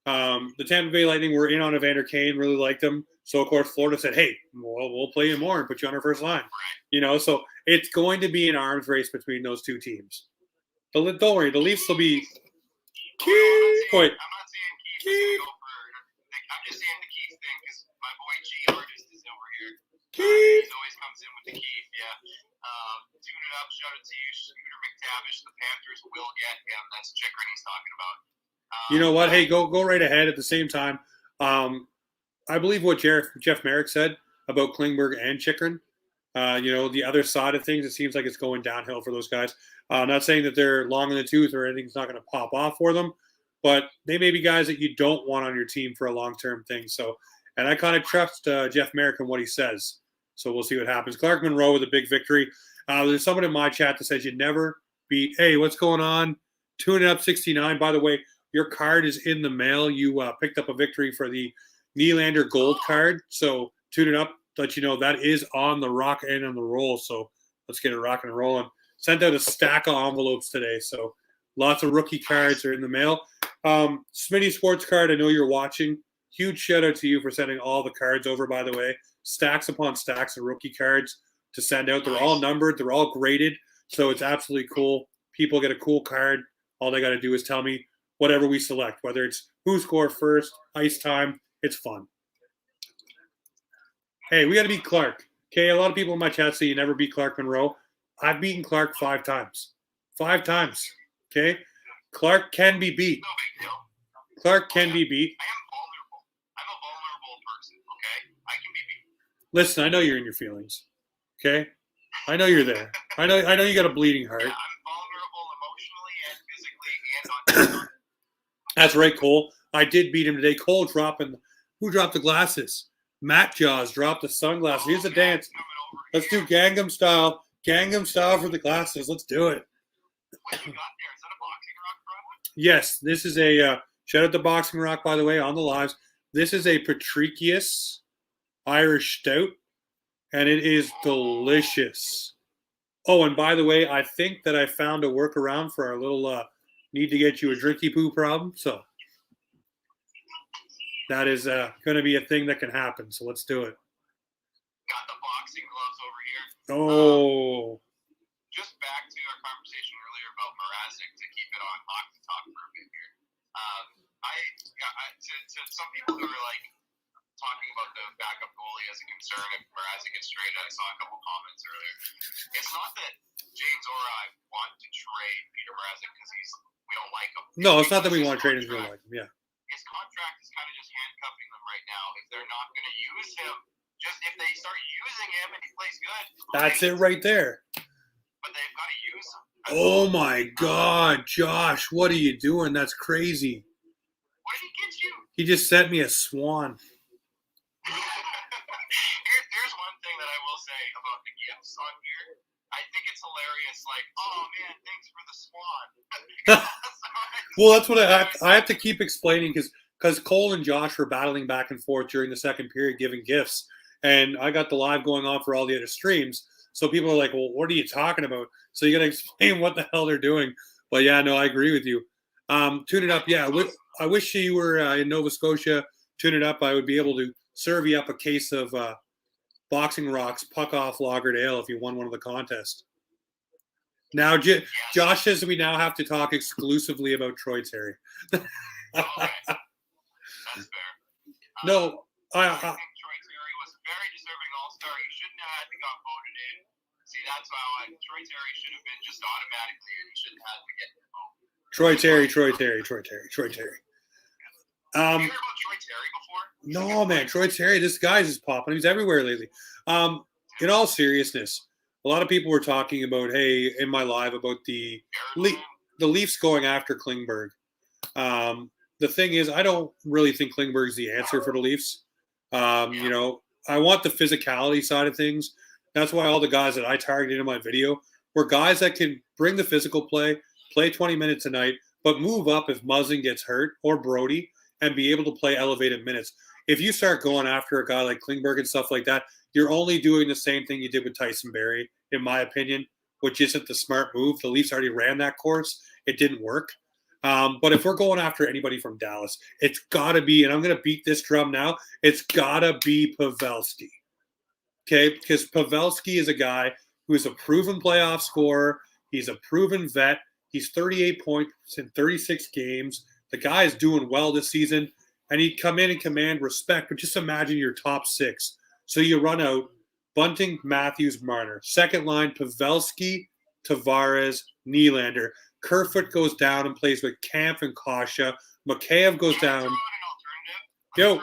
The Tampa Bay Lightning were in on Evander Kane, really liked him. So, of course, Florida said, hey, we'll play you more and put you on our first line. So it's going to be an arms race between those two teams. But don't worry, the Leafs will be – I'm not saying Keith. I'm just saying the Keith thing, because my boy G Artist is over here. He always comes in with the Keith, yeah. Tune it up. Shout out to you, Scooter McTavish. The Panthers will get him. That's Chikrin he's talking about. You know what? Hey, go right ahead. At the same time, I believe what Jeff Merrick said about Klingberg and Chikrin. The other side of things, it seems like it's going downhill for those guys. Not saying that they're long in the tooth or anything's not going to pop off for them, but they may be guys that you don't want on your team for a long-term thing. So, and I kind of trust Jeff Merrick and what he says. So we'll see what happens. Clark Monroe with a big victory. There's someone in my chat that says you never beat. Hey, what's going on? Tune it up 69. By the way, your card is in the mail. You picked up a victory for the Nylander Gold card. So tune it up. Let you know that is on the rock and on the roll. So let's get it rocking and rolling. Sent out a stack of envelopes today. So lots of rookie cards are in the mail. Smitty Sports Card, I know you're watching. Huge shout out to you for sending all the cards over, by the way. Stacks upon stacks of rookie cards to send out. They're all numbered. They're all graded. So it's absolutely cool. People get a cool card. All they got to do is tell me whatever we select, whether it's who scored first, ice time. It's fun. Hey, we got to beat Clark. Okay, a lot of people in my chat say you never beat Clark Monroe. I've beaten Clark 5 times. 5 times. Okay? Clark can be beat. No big deal. Clark can be beat. I am vulnerable. I'm a vulnerable person, okay? I can be beat. Listen, I know you're in your feelings. Okay? I know you're there. I know you got a bleeding heart. Yeah, I'm vulnerable emotionally and physically and on. That's right, Cole. I did beat him today. Cole dropping. Who dropped the glasses? Matt Jaws dropped the sunglasses. Here's a dance. Let's do Gangnam Style. Gangnam Style for the glasses. Let's do it. What you got there? Is that a boxing rock product? Yes, this is a shout out to Boxing Rock, by the way, on the lives. This is a Patricius Irish Stout, and it is delicious. Oh, and by the way, I think that I found a workaround for our little need to get you a drinky poo problem. So that is going to be a thing that can happen. So let's do it. Got the boxing gloves over here. Oh. Just back to our conversation earlier about Mrazek, to keep it on hockey talk for a bit here. To some people who are like talking about the backup goalie as a concern or as it gets traded, I saw a couple comments earlier. It's not that James or I want to trade Peter Mrazek because we don't like him. No, it's not that we want to trade him. We don't like him. Yeah. His contract is kind of just handcuffing them right now. If they're not going to use him, just if they start using him and he plays good, that's it right there. But they've got to use him. Oh my God, Josh, what are you doing? That's crazy. What did he get you? He just sent me a swan. Here's one thing that I will say about the gifts on here. I think it's hilarious. Like, oh man, thanks for the swan. Well, that's what I have to keep explaining because Cole and Josh were battling back and forth during the second period, giving gifts, and I got the live going on for all the other streams. So people are like, well, what are you talking about? So you got to explain what the hell they're doing. But yeah, no, I agree with you. Tune it up. Yeah, I wish you were in Nova Scotia. Tune it up. I would be able to serve you up a case of Boxing Rocks Puck Off Lagered Ale if you won one of the contests. Now, Josh says we now have to talk exclusively about Troy Terry. Okay. That's fair. No, I think Troy Terry was a very deserving All-Star. He shouldn't have had to got voted in. See, that's how Troy Terry should have been just automatically in. He shouldn't have to get the vote. Troy Terry. You heard about Troy Terry before? No, man. Troy Terry, this guy's just popping. He's everywhere lately. In all seriousness, a lot of people were talking about, hey, in my live about the Leafs going after Klingberg. The thing is, I don't really think Klingberg's the answer for the Leafs. You know, I want the physicality side of things. That's why all the guys that I targeted in my video were guys that can bring the physical play 20 minutes a night, but move up if Muzzin gets hurt or Brody and be able to play elevated minutes. If you start going after a guy like Klingberg and stuff like that, you're only doing the same thing you did with Tyson Barrie, in my opinion, which isn't the smart move. The Leafs already ran that course. It didn't work. But if we're going after anybody from Dallas, it's got to be, and I'm going to beat this drum now, it's got to be Pavelski. Okay? Because Pavelski is a guy who is a proven playoff scorer. He's a proven vet. He's 38 points in 36 games. The guy is doing well this season, and he'd come in and command respect. But just imagine your top six. So you run out Bunting, Matthews, Marner. Second line, Pavelski, Tavares, Nylander. Kerfoot goes down and plays with Kampf and Kasha. Mikheyev goes down. Yo. I want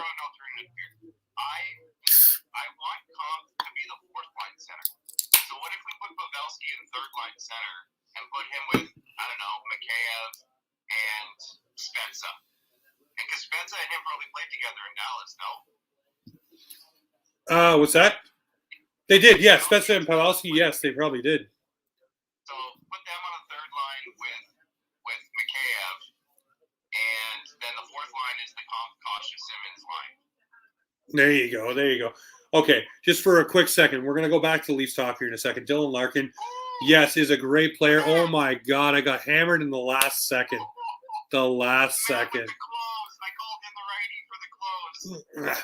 Kampf to be the fourth line center. So what if we put Pavelski in third line center and put him with, I don't know, Mikheyev and Spencer? And because Spencer and him probably played together in Dallas, no? What's that? They did, yes. Spencer and Pavelski, yes, they probably did. So put them on a third line with Mikheyev, and then the fourth line is the Kasha Simmons line. There you go. Okay, just for a quick second, we're going to go back to the Leafs talk here in a second. Dylan Larkin, yes, is a great player. Oh, my God, I got hammered in the last second. The last second. I called him the righty for the close.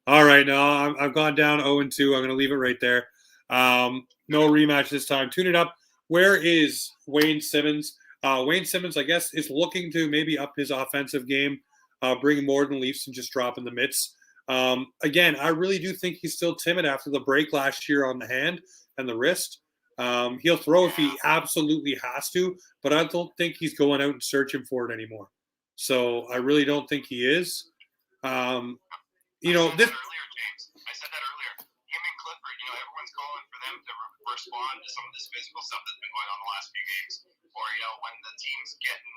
All right, now I've gone down 0-2. I'm going to leave it right there. No rematch this time. Tune it up. Where is Wayne Simmons? Wayne Simmons, I guess, is looking to maybe up his offensive game, bring more than Leafs and just drop in the mitts. Again, I really do think he's still timid after the break last year on the hand and the wrist. He'll throw if he absolutely has to, but I don't think he's going out and searching for it anymore. So I really don't think he is. You know, this. I said that earlier. Him and Clifford, everyone's calling for them to respond to some of this physical stuff that's been going on the last few games. Or, when the team's getting,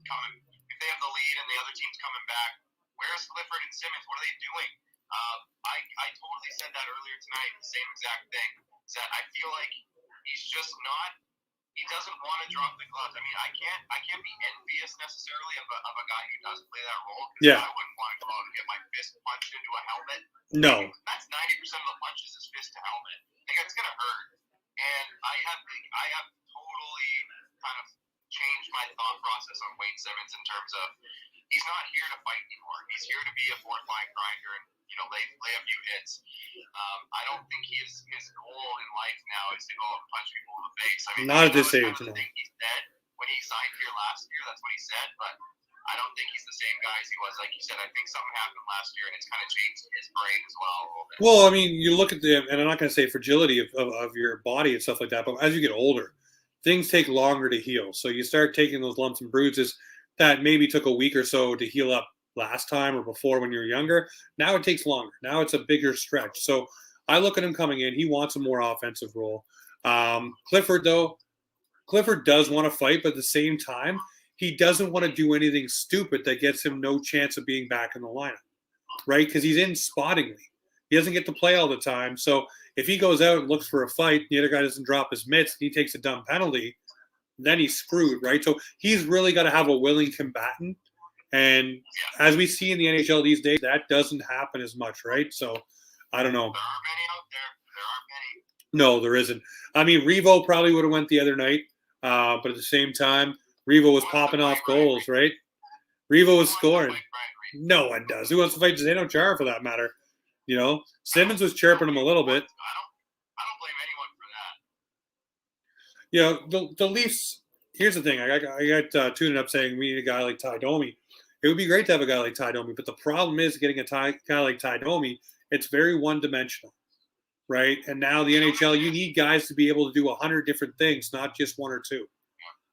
coming, if they have the lead and the other team's coming back, where's Clifford and Simmons? What are they doing? I totally said that earlier tonight, the same exact thing. Is that I feel like he's just not. He doesn't want to drop the gloves. I mean, I can't be envious necessarily of a guy who does play that role. Yeah. I wouldn't want to go out and get my fist punched into a helmet. No. That's 90% of the punches is fist to helmet. Like, it's gonna hurt. And I have totally kind of changed my thought process on Wayne Simmons in terms of he's not here to fight anymore. He's here to be a fourth line grinder and lay a few hits. I don't think his goal in life now is to go and punch people in the face. I mean, not at this age. I think he said when he signed here last year, that's what he said. But I don't think same guy as he was. Like you said, I think something happened last year, and it's kind of changed his brain as well a little bit. Well, I mean, you look at and I'm not going to say fragility of your body and stuff like that, but as you get older, things take longer to heal. So you start taking those lumps and bruises that maybe took a week or so to heal up last time or before when you were younger. Now it takes longer. Now it's a bigger stretch. So I look at him coming in. He wants a more offensive role. Clifford, though, Clifford does want to fight, but at the same time, he doesn't want to do anything stupid that gets him no chance of being back in the lineup, right? Because he's in spottingly. He doesn't get to play all the time. So if he goes out and looks for a fight, the other guy doesn't drop his mitts, and he takes a dumb penalty, then he's screwed, right? So he's really got to have a willing combatant. And as we see in the NHL these days, that doesn't happen as much, right? So I don't know. There aren't many out there. There aren't many. No, there isn't. I mean, Revo probably would have went the other night, but at the same time, Revo was popping off goals, right? Revo was scoring. No one does. Who wants to fight Zdeno Chara for that matter? You know, Simmons was chirping him a little bit. I don't blame anyone for that. You know, the Leafs. Here's the thing. I got tuning up saying we need a guy like Ty Domi. It would be great to have a guy like Ty Domi, but the problem is getting a guy like Ty Domi. It's very one-dimensional, right? And now the NHL, you need guys to be able to do 100 different things, not just one or two.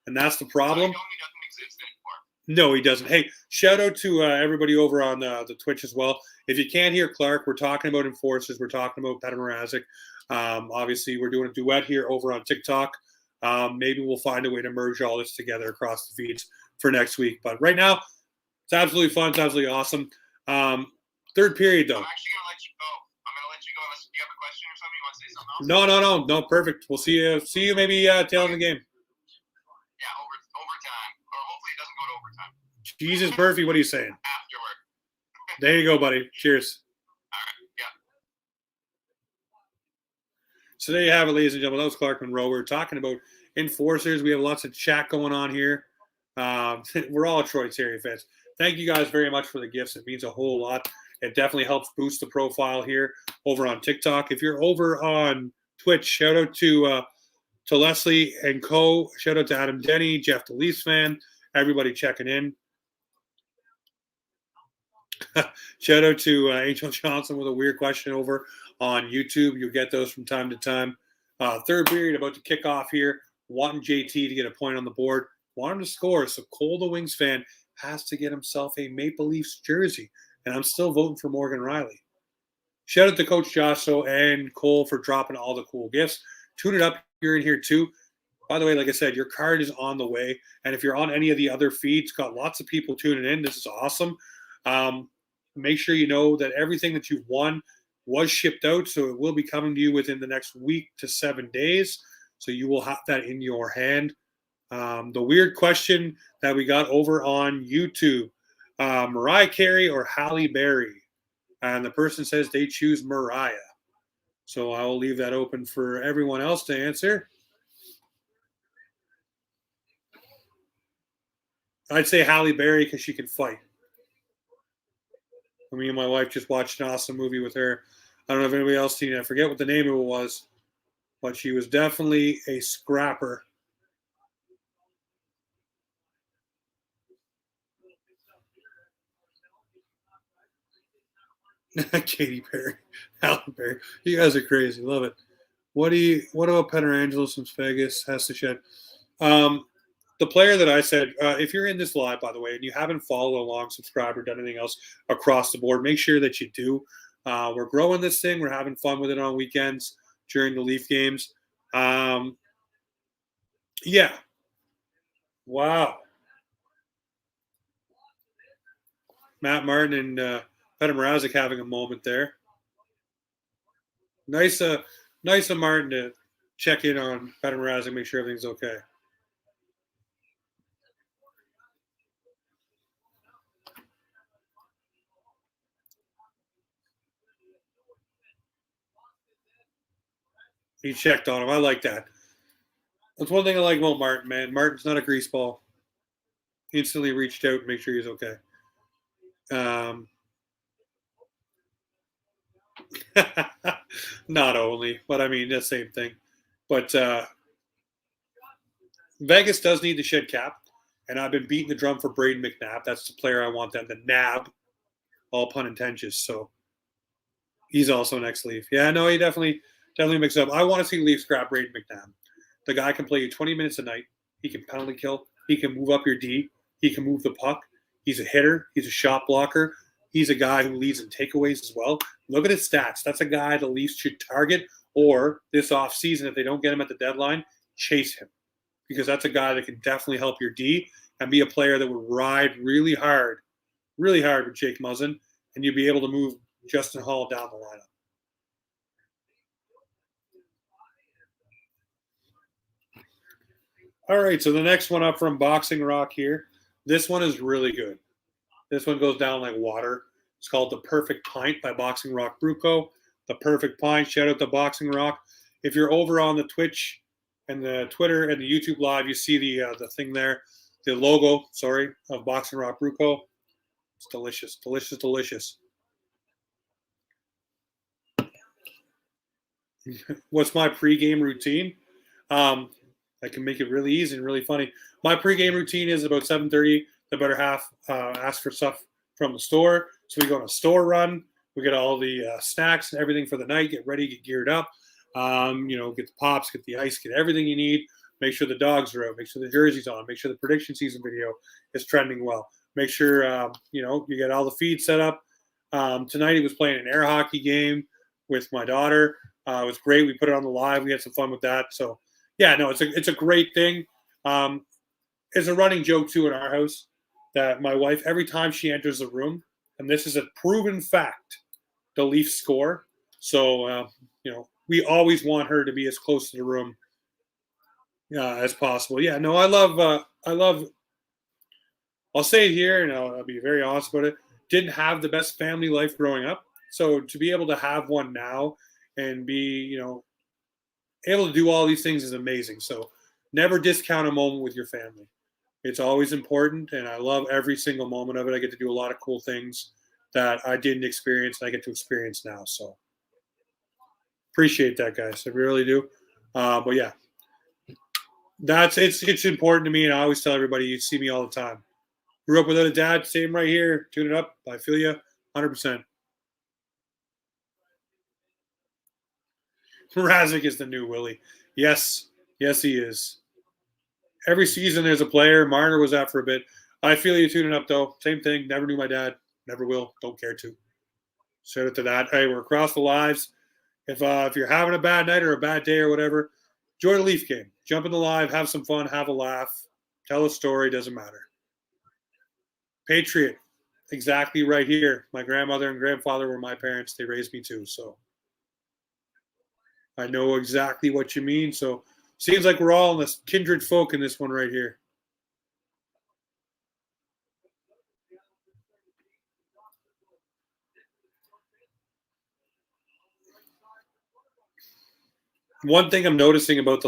And that's the problem. No, he doesn't. Hey, shout out to everybody over on the Twitch as well. If you can't hear Clark, we're talking about Enforcers. We're talking about Petr Mrazek. Obviously, we're doing a duet here over on TikTok. Maybe we'll find a way to merge all this together across the feeds for next week. But right now, it's absolutely fun. It's absolutely awesome. Third period, though. I'm actually going to let you go. I'm going to let you go unless you have a question or something. You want to say something else? No. Perfect. We'll see you maybe tail of the game. Yeah, overtime. Or hopefully it doesn't go to overtime. Jesus, Murphy, what are you saying? Afterward. There you go, buddy. Cheers. All right, yeah. So there you have it, ladies and gentlemen. That was Clark Monroe. We're talking about Enforcers. We have lots of chat going on here. We're all Troy Terry fans. Thank you guys very much for the gifts. It means a whole lot. It definitely helps boost the profile here over on TikTok. If you're over on Twitch, shout out to Leslie and Co. Shout out to Adam Denny, Jeff the Leafs fan, everybody checking in. Shout out to Angel Johnson with a weird question over on YouTube. You'll get those from time to time. Third period about to kick off here. Wanting JT to get a point on the board. Want him to score. So Cole the Wings fan has to get himself a Maple Leafs jersey. And I'm still voting for Morgan Riley. Shout out to Coach Josso and Cole for dropping all the cool gifts. Tune it up. You're in here too. By the way, like I said, your card is on the way. And if you're on any of the other feeds, got lots of people tuning in. This is awesome. Make sure you know that everything that you've won was shipped out. So it will be coming to you within the next week to 7 days. So you will have that in your hand. The weird question that we got over on YouTube, Mariah Carey or Halle Berry? And the person says they choose Mariah. So I will leave that open for everyone else to answer. I'd say Halle Berry because she can fight. Me and my wife just watched an awesome movie with her. I don't know if anybody else seen it. I forget what the name of it was, but she was definitely a scrapper. Katy Perry, Halle Berry. You guys are crazy. Love it. What about Pietrangelo from Vegas has to shed? The player that I said, if you're in this live, by the way, and you haven't followed along, subscribed, or done anything else across the board, make sure that you do. We're growing this thing. We're having fun with it on weekends during the Leaf games. Yeah. Wow. Matt Martin and Petr Mrazek having a moment there. Nice of Martin to check in on Petr Mrazek, make sure everything's okay. He checked on him. I like that. That's one thing I like about Martin, man. Martin's not a greaseball. Instantly reached out and make sure he's okay. Not only, but I mean, the same thing. But Vegas does need to shed cap. And I've been beating the drum for Braden McNabb. That's the player I want them to nab, all pun intended. So he's also next Leaf. Yeah, no, he definitely mixes up. I want to see Leafs grab Braden McNabb. The guy can play you 20 minutes a night. He can penalty kill. He can move up your D. He can move the puck. He's a hitter. He's a shot blocker. He's a guy who leads in takeaways as well. Look at his stats. That's a guy the Leafs should target, or this offseason, if they don't get him at the deadline, chase him. Because that's a guy that can definitely help your D and be a player that would ride really hard with Jake Muzzin, and you'd be able to move Justin Hall down the lineup. All right, so the next one up from Boxing Rock here. This one is really good. This one goes down like water. It's called The Perfect Pint by Boxing Rock Brew Co. The Perfect Pint. Shout out to Boxing Rock. If you're over on the Twitch and the Twitter and the YouTube Live, you see the thing there, the logo, of Boxing Rock Brew Co. It's delicious, delicious, delicious. What's my pregame routine? I can make it really easy and really funny. My pregame routine is about 7:30. The better half asks for stuff from the store. So we go on a store run. We get all the snacks and everything for the night, get ready, get geared up. Get the pops, get the ice, get everything you need. Make sure the dogs are out. Make sure the jersey's on. Make sure the prediction season video is trending well. Make sure, you get all the feed set up. Tonight he was playing an air hockey game with my daughter. It was great. We put it on the live. We had some fun with that. So, yeah, no, it's a great thing. It's a running joke, too, in our house that my wife, every time she enters the room, and this is a proven fact, the Leafs score. So, we always want her to be as close to the room as possible. Yeah, no, I love, I'll say it here, and I'll be very honest about it. Didn't have the best family life growing up. So to be able to have one now and be, able to do all these things is amazing. So never discount a moment with your family. It's always important, and I love every single moment of it. I get to do a lot of cool things that I didn't experience, and I get to experience now. So appreciate that, guys. I really do. But yeah, it's important to me, and I always tell everybody, you see me all the time. Grew up without a dad, same right here. Tune it up. I feel you 100%. Mrazek is the new Willie. Yes, he is. Every season there's a player. Marner was out for a bit. I feel you tuning up, though. Same thing. Never knew my dad. Never will. Don't care to. Shout out to that. Hey, we're across the lives. If you're having a bad night or a bad day or whatever, enjoy the Leaf game. Jump in the live. Have some fun. Have a laugh. Tell a story. Doesn't matter. Patriot. Exactly right here. My grandmother and grandfather were my parents. They raised me too. So I know exactly what you mean. So seems like we're all in this kindred folk in this one right here. One thing I'm noticing about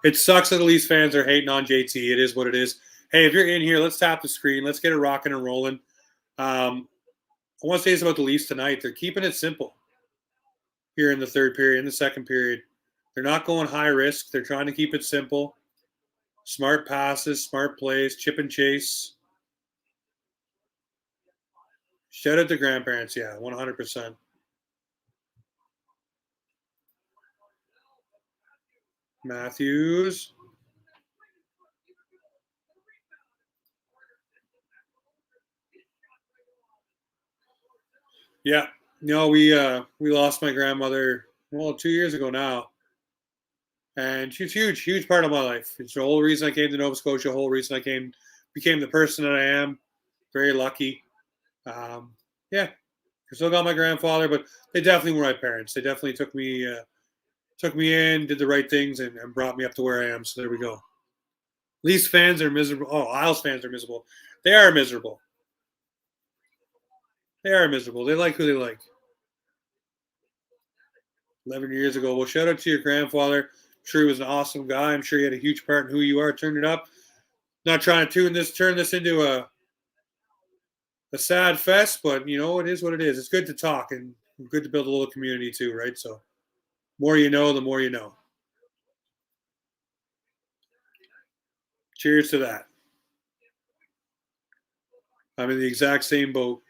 it sucks that the Leafs fans are hating on JT. It is what it is. Hey, if you're in here, let's tap the screen. Let's get it rocking and rolling. I want to say this about the Leafs tonight. They're keeping it simple here in the third period, in the second period. They're not going high risk. They're trying to keep it simple. Smart passes, smart plays, chip and chase. Shout out to grandparents. Yeah, 100%. Matthews. Yeah. No, we lost my grandmother, 2 years ago now. And she's huge part of my life. It's the whole reason I came to Nova Scotia, the whole reason I became the person that I am. Very lucky. I still got my grandfather, but they definitely were my parents. They definitely took me in, did the right things, and brought me up to where I am. So there we go. Leafs fans are miserable. Oh, Isles fans are miserable. They are miserable. They are miserable. They like who they like. 11 years ago. Well, shout out to your grandfather. I'm sure he was an awesome guy. I'm sure he had a huge part in who you are. Turn it up. Not trying to turn this into a sad fest, but it is what it is. It's good to talk and good to build a little community too, right? So more you know, the more you know. Cheers to that. I'm in the exact same boat.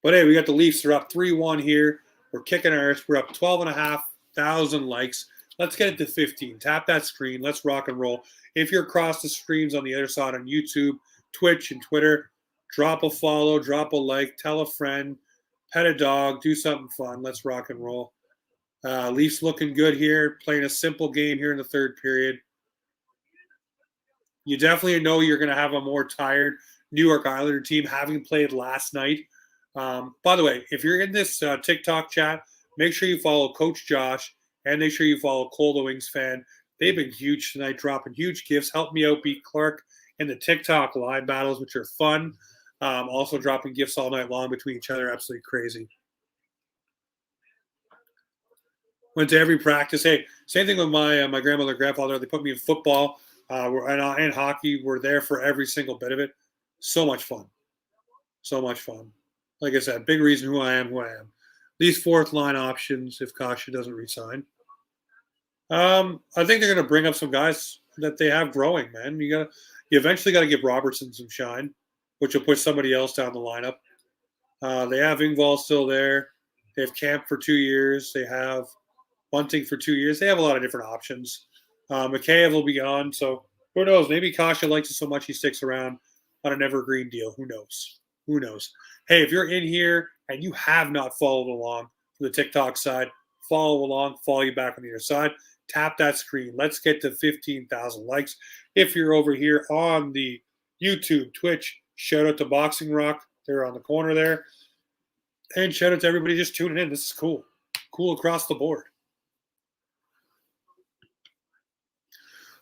But hey, we got the Leafs. They're up 3-1 here. We're kicking ours. We're up 12,500 likes. Let's get it to 15. Tap that screen. Let's rock and roll. If you're across the streams on the other side on YouTube, Twitch, and Twitter, drop a follow, drop a like, tell a friend, pet a dog, do something fun. Let's rock and roll. Leafs looking good here, playing a simple game here in the third period. You definitely know you're going to have a more tired New York Islander team having played last night. By the way, if you're in this TikTok chat, make sure you follow Coach Josh and make sure you follow Cole the Wings fan. They've been huge tonight, dropping huge gifts. Help me out beat Clark in the TikTok live battles, which are fun. Also dropping gifts all night long between each other. Absolutely crazy. Went to every practice. Hey, same thing with my grandmother and grandfather. They put me in football and hockey. We're there for every single bit of it. So much fun. So much fun. Like I said, big reason who I am. These fourth line options if Kasha doesn't resign. I think they're going to bring up some guys that they have growing, man. You eventually got to give Robertson some shine, which will push somebody else down the lineup. They have Ingval still there. They have Camp for 2 years. They have Bunting for 2 years. They have a lot of different options. Mikheyev will be on, so who knows? Maybe Kasha likes it so much he sticks around on an evergreen deal. Who knows? Who knows? Hey, if you're in here and you have not followed along from the TikTok side, follow along, follow you back on the other side. Tap that screen. Let's get to 15,000 likes. If you're over here on the YouTube, Twitch, shout out to Boxing Rock. They're on the corner there. And shout out to everybody just tuning in. This is cool. Cool across the board.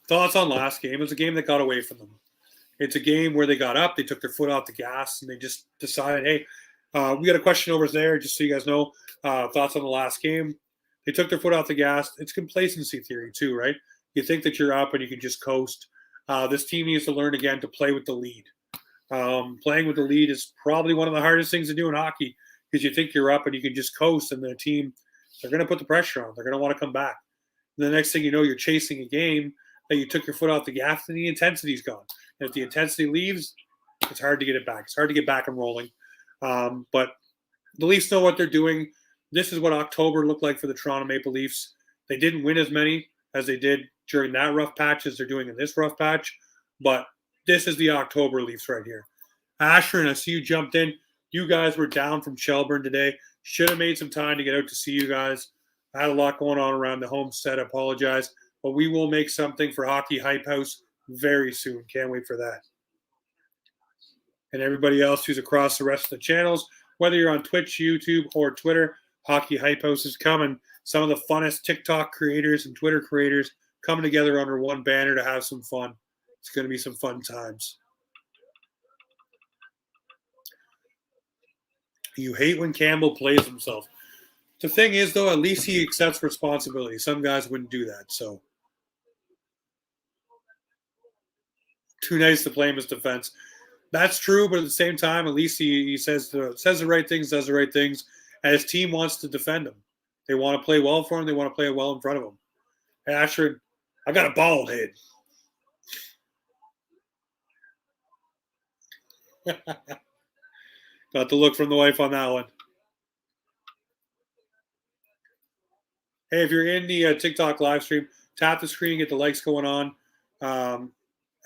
Thoughts on last game? It was a game that got away from them. It's a game where they got up, they took their foot off the gas, and they just decided, hey, we got a question over there, just so you guys know. Thoughts on the last game? They took their foot off the gas. It's complacency theory too, right? You think that you're up and you can just coast. This team needs to learn again to play with the lead. Playing with the lead is probably one of the hardest things to do in hockey because you think you're up and you can just coast, and the team, they're going to put the pressure on. They're going to want to come back. And the next thing you know, you're chasing a game that you took your foot off the gas and the intensity's gone. And if the intensity leaves, it's hard to get it back. It's hard to get back and rolling. But the Leafs know what they're doing. This is what October looked like for the Toronto Maple Leafs. They didn't win as many as they did during that rough patch as they're doing in this rough patch. But this is the October Leafs right here. Asher, and I see you jumped in. You guys were down from Shelburne today. Should have made some time to get out to see you guys. I had a lot going on around the homestead. I apologize. But we will make something for Hockey Hype House very soon. Can't wait for that. And everybody else who's across the rest of the channels, whether you're on Twitch, YouTube, or Twitter, Hockey Hype House is coming. Some of the funnest TikTok creators and Twitter creators coming together under one banner to have some fun. It's going to be some fun times. You hate when Campbell plays himself. The thing is, though, at least he accepts responsibility. Some guys wouldn't do that, so. Too nice to play him as defense. That's true, but at the same time, at least he says the right things, does the right things, and his team wants to defend him. They want to play well for him. They want to play well in front of him. Hey, Ashford, I got a bald head. Got the look from the wife on that one. Hey, if you're in the TikTok live stream, tap the screen, get the likes going on.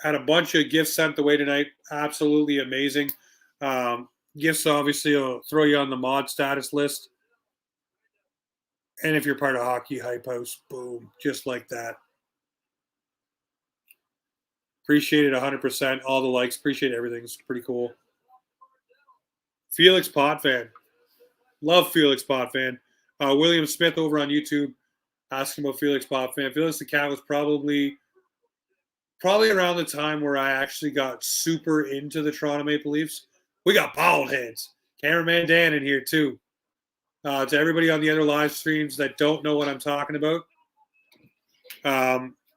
Had a bunch of gifts sent away tonight. Absolutely amazing. Gifts obviously will throw you on the mod status list. And if you're part of Hockey Hype House, boom, just like that. Appreciate it 100%. All the likes. Appreciate everything. It's pretty cool. Felix Potvin. Love Felix Potvin. William Smith over on YouTube asking about Felix Potvin. Felix the Cat was probably around the time where I actually got super into the Toronto Maple Leafs. We got bald heads. Cameraman Dan in here too. To everybody on the other live streams that don't know what I'm talking about,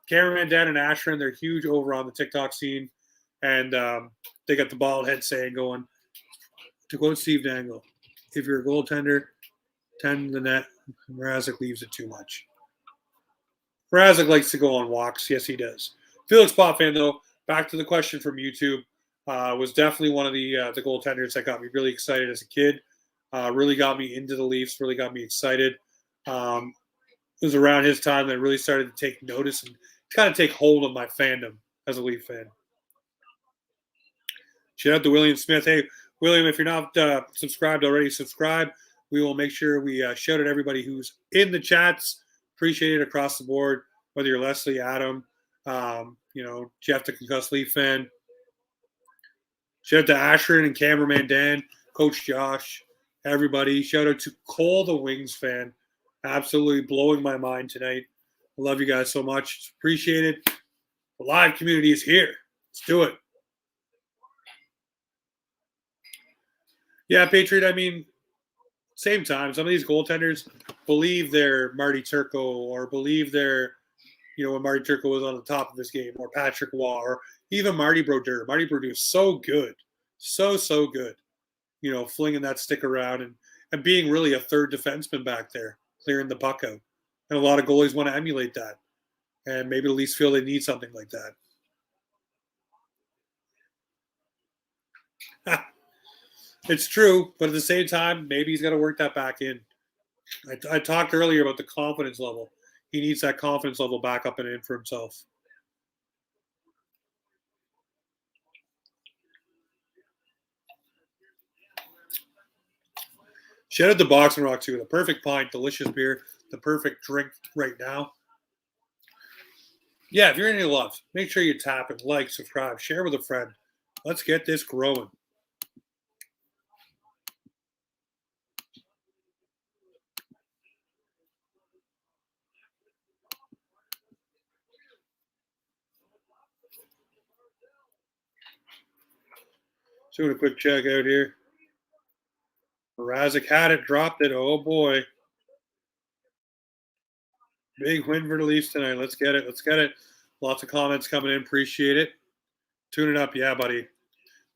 Cameraman Dan and Ashran, they're huge over on the TikTok scene, and they got the bald head saying going, to quote Steve Dangle, if you're a goaltender, tend the net, Mrazek leaves it too much. Mrazek likes to go on walks. Yes, he does. Felix Pop fan, though, back to the question from YouTube, was definitely one of the goaltenders that got me really excited as a kid. Really got me into the Leafs, really got me excited. It was around his time that I really started to take notice and kind of take hold of my fandom as a Leaf fan. Shout out to William Smith. Hey, William, if you're not subscribed already, subscribe. We will make sure we shout out everybody who's in the chats. Appreciate it across the board, whether you're Leslie, Adam, Jeff, the Concussed Leaf fan. Shout out to Ashern and cameraman Dan, Coach Josh, everybody. Shout out to Cole, the Wings fan. Absolutely blowing my mind tonight. I love you guys so much. Appreciate it. The live community is here. Let's do it. Yeah, Patriot, I mean, same time, some of these goaltenders believe they're Marty Turco or believe they're, when Marty Turco was on the top of his game, or Patrick Waugh, or even Marty Brodeur. Marty Brodeur is so good. So good. Flinging that stick around and being really a third defenseman back there, clearing the puck out. And a lot of goalies want to emulate that. And maybe the Leafs feel they need something like that. It's true, but at the same time, maybe he's got to work that back in. I talked earlier about the confidence level. He needs that confidence level back up and in for himself. Shout out to Box and Rock too. The perfect pint, delicious beer, the perfect drink right now. Yeah, if you're into love, make sure you tap and like, subscribe, share with a friend. Let's get this growing. Doing a quick check out here. Mrazek had it, dropped it. Oh boy. Big win for the Leafs tonight. Let's get it. Let's get it. Lots of comments coming in. Appreciate it. Tune it up. Yeah, buddy.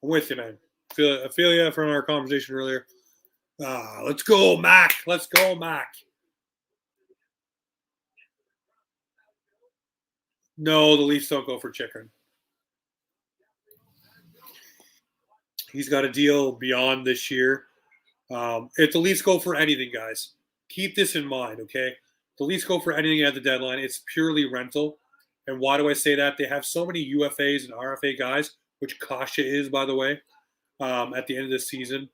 I'm with you, man. I feel you from our conversation earlier. Let's go, Mac. Let's go, Mac. No, the Leafs don't go for Chychrun. He's got a deal beyond this year. If the Leafs go for anything, guys, keep this in mind, okay? The Leafs go for anything at the deadline. It's purely rental. And why do I say that? They have so many UFAs and RFA guys, which Kasha is, by the way, at the end of the season.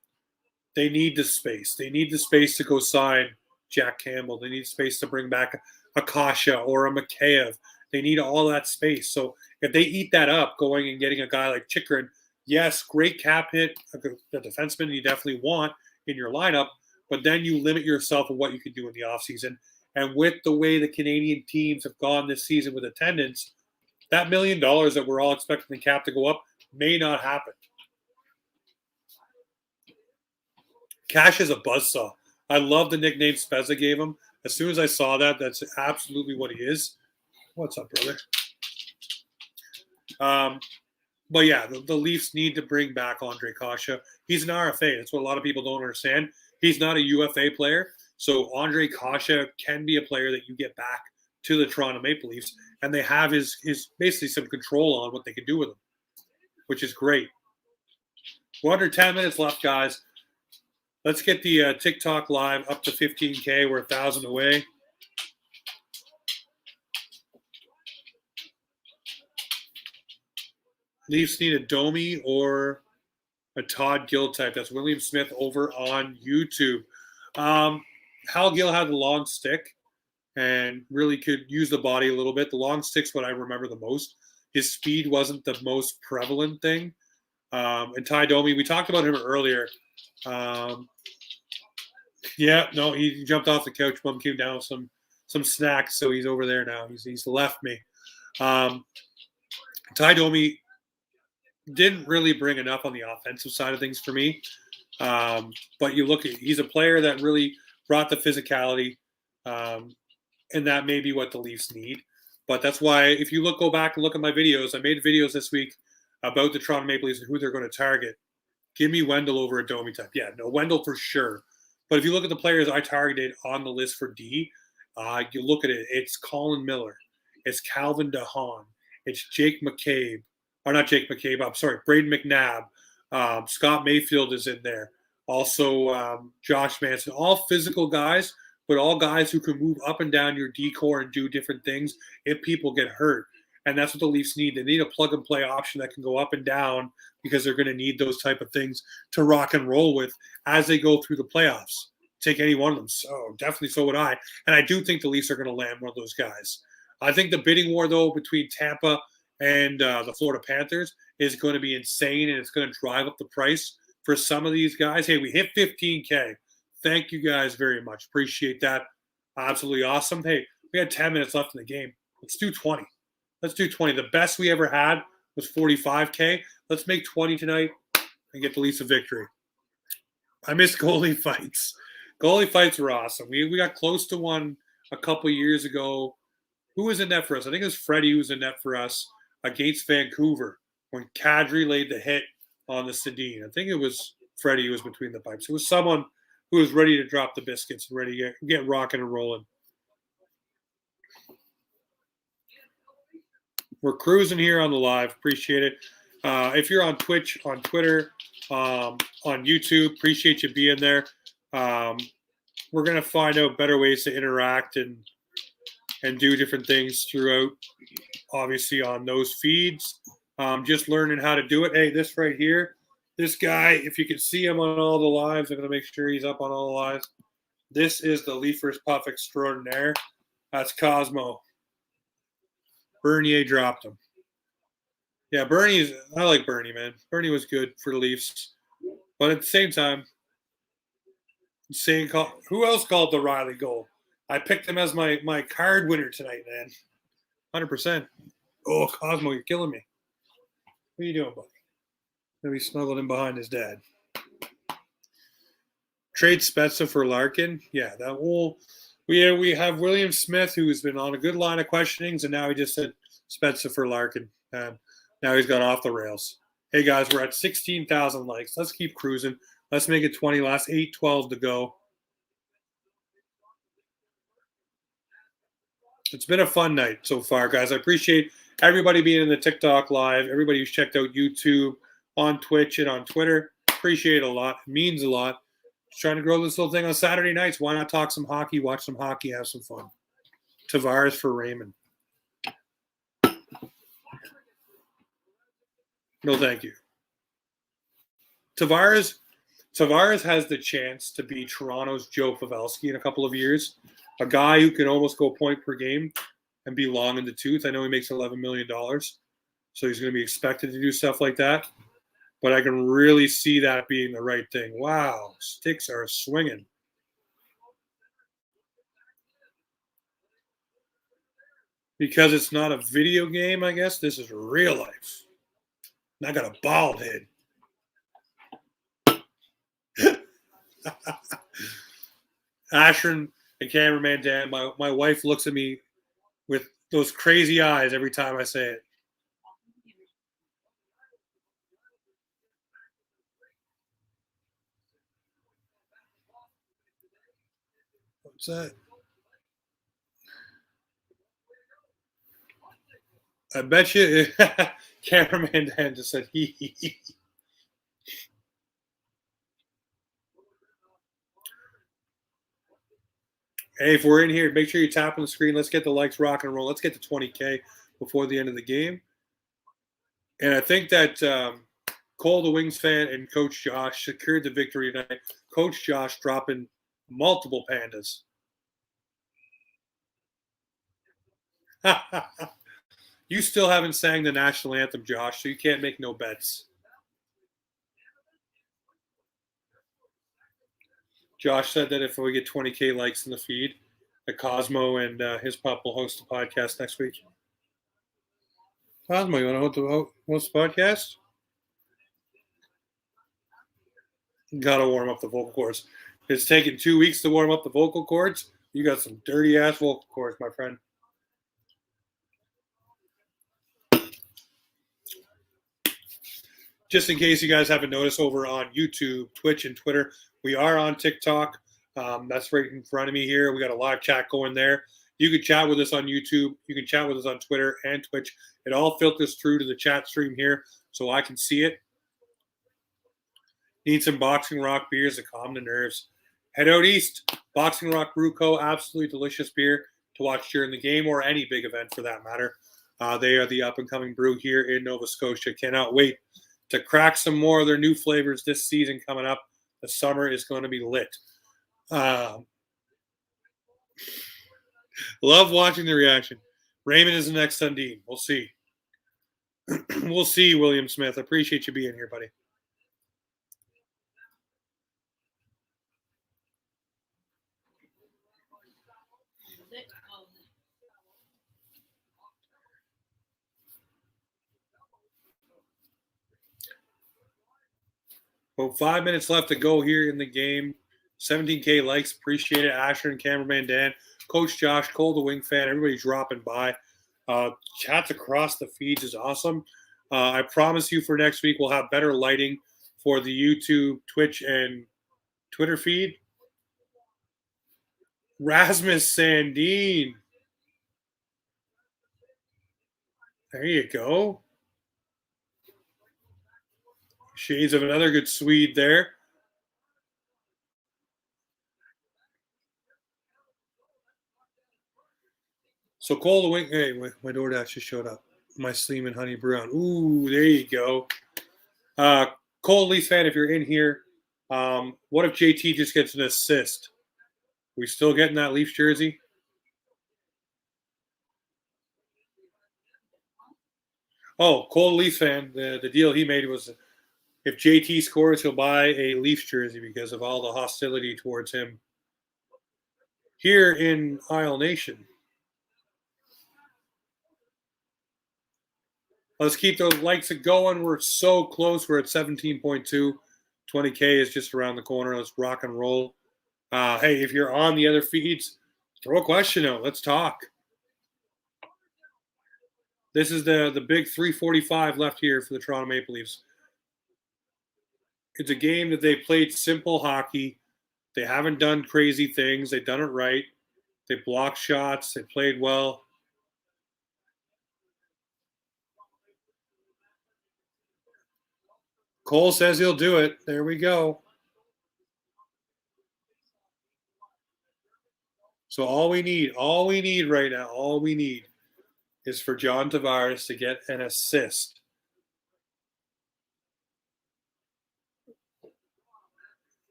They need the space. They need the space to go sign Jack Campbell. They need space to bring back a Kasha or a Mikheyev. They need all that space. So if they eat that up, going and getting a guy like Chychrun, yes, great cap hit, a defenseman you definitely want in your lineup, but then you limit yourself of what you can do in the offseason. And with the way the Canadian teams have gone this season with attendance, that $1 million that we're all expecting the cap to go up may not happen. Cash is a buzzsaw. I love the nickname Spezza gave him. As soon as I saw that, that's absolutely what he is. What's up, brother? But yeah, the Leafs need to bring back Ondrej Kase. He's an RFA. That's what a lot of people don't understand. He's not a UFA player. So Ondrej Kase can be a player that you get back to the Toronto Maple Leafs, and they have his basically some control on what they can do with him, which is great. We're under 10 minutes left, guys. Let's get the TikTok live up to 15K. We're 1,000 away. Leafs need a Domi or a Todd Gill type. That's William Smith over on YouTube. Hal Gill had the long stick and really could use the body a little bit. The long stick's what I remember the most. His speed wasn't the most prevalent thing. And Ty Domi, we talked about him earlier. He jumped off the couch. Mom came down with some snacks, so he's over there now. He's left me. Ty Domi didn't really bring enough on the offensive side of things for me. But you look at, he's a player that really brought the physicality, and that may be what the Leafs need. But that's why, if you go back and look at my videos, I made videos this week about the Toronto Maple Leafs and who they're going to target. Give me Wendell over a Domi type. Yeah, no, Wendell for sure. But if you look at the players I targeted on the list for D, you look at it, it's Colin Miller, It's Calvin DeHaan. It's Jake McCabe. Or not Jake McCabe, I'm sorry, Braden McNabb. Scott Mayfield is in there. Also, Josh Manson. All physical guys, but all guys who can move up and down your decor and do different things if people get hurt. And that's what the Leafs need. They need a plug-and-play option that can go up and down because they're going to need those type of things to rock and roll with as they go through the playoffs. Take any one of them. So definitely so would I. And I do think the Leafs are going to land one of those guys. I think the bidding war, though, between Tampa and the Florida Panthers is going to be insane, and it's going to drive up the price for some of these guys. Hey, we hit 15K. Thank you guys very much. Appreciate that. Absolutely awesome. Hey, we had 10 minutes left in the game. Let's do 20. Let's do 20. The best we ever had was 45K. Let's make 20 tonight and get the Leafs a victory. I miss goalie fights. Goalie fights were awesome. We got close to one a couple years ago. Who was in net for us? I think it was Freddie who was in net for us against Vancouver when Kadri laid the hit on the Sedin. I think it was Freddie who was between the pipes. It was someone who was ready to drop the biscuits and ready to get rocking and rolling. We're cruising here on the live. Appreciate it. If you're on Twitch, on Twitter, on YouTube, appreciate you being there. We're going to find out better ways to interact and do different things throughout, obviously, on those feeds. Just learning how to do it. Hey, this right here, this guy, if you can see him on all the lives, I'm going to make sure he's up on all the lives. This is the Leafers Puff extraordinaire. That's Cosmo. Bernier dropped him. Yeah, I like Bernie, man. Bernie was good for the Leafs. But at the same time, who else called the Riley goal? I picked him as my card winner tonight, man. 100%. Oh, Cosmo, you're killing me. What are you doing, buddy? Maybe snuggled in behind his dad. Trade Spezza for Larkin. Yeah, that will. We have William Smith, who's been on a good line of questionings, and now he just said Spezza for Larkin. And now he's gone off the rails. Hey, guys, we're at 16,000 likes. Let's keep cruising. Let's make it 20. Last 8:12 to go. It's been a fun night so far, guys. I appreciate everybody being in the TikTok live, everybody who's checked out YouTube, on Twitch, and on Twitter. Appreciate it a lot. It means a lot. Just trying to grow this little thing on Saturday nights. Why not talk some hockey, watch some hockey, have some fun? Tavares for Raymond. No, thank you. Tavares has the chance to be Toronto's Joe Pavelski in a couple of years. A guy who can almost go point per game and be long in the tooth. I know he makes $11 million, so he's going to be expected to do stuff like that. But I can really see that being the right thing. Wow, sticks are swinging. Because it's not a video game, I guess. This is real life. And I got a bald head. Ashern and cameraman Dan, my wife looks at me with those crazy eyes every time I say it. What's that? I bet you cameraman Dan just said he. Hey, if we're in here, make sure you tap on the screen. Let's get the likes rock and roll. Let's get to 20K before the end of the game. And I think that Cole, the Wings fan, and Coach Josh secured the victory tonight. Coach Josh dropping multiple pandas. You still haven't sang the national anthem, Josh, so you can't make no bets. Josh said that if we get 20K likes in the feed, that Cosmo and his pup will host a podcast next week. Cosmo, you want to host the podcast? Got to warm up the vocal cords. It's taken 2 weeks to warm up the vocal cords. You got some dirty-ass vocal cords, my friend. Just in case you guys haven't noticed, over on YouTube, Twitch, and Twitter, we are on TikTok. That's right in front of me here. We got a live chat going there. You can chat with us on YouTube. You can chat with us on Twitter and Twitch. It all filters through to the chat stream here so I can see it. Need some Boxing Rock beers to calm the nerves. Head out east. Boxing Rock Brew Co. Absolutely delicious beer to watch during the game or any big event for that matter. They are the up-and-coming brew here in Nova Scotia. Cannot wait to crack some more of their new flavors this season coming up. The summer is going to be lit. Love watching the reaction. Raymond is the next Sundin. We'll see. We'll see, William Smith. Appreciate you being here, buddy. About 5 minutes left to go here in the game. 17K likes. Appreciate it. Asher and cameraman Dan. Coach Josh, Cole the Wing fan. Everybody dropping by. Chats across the feeds is awesome. I promise you for next week we'll have better lighting for the YouTube, Twitch, and Twitter feed. Rasmus Sandin. There you go. Shades of another good Swede there. So Cole the Wing. Hey, my DoorDash just showed up. My Sleeman Honey Brown. Ooh, there you go. Cole Leafs fan, if you're in here, what if JT just gets an assist? We still getting that Leafs jersey? Oh, Cole Leafs fan, the deal he made was if JT scores, he'll buy a Leafs jersey because of all the hostility towards him here in Isle Nation. Let's keep those likes going. We're so close. We're at 17.2. 20K is just around the corner. Let's rock and roll. Hey, if you're on the other feeds, throw a question out. Let's talk. This is the big 3:45 left here for the Toronto Maple Leafs. It's a game that they played simple hockey. They haven't done crazy things. They've done it right. They blocked shots. They played well. Cole says he'll do it. There we go. So all we need right now, all we need is for John Tavares to get an assist.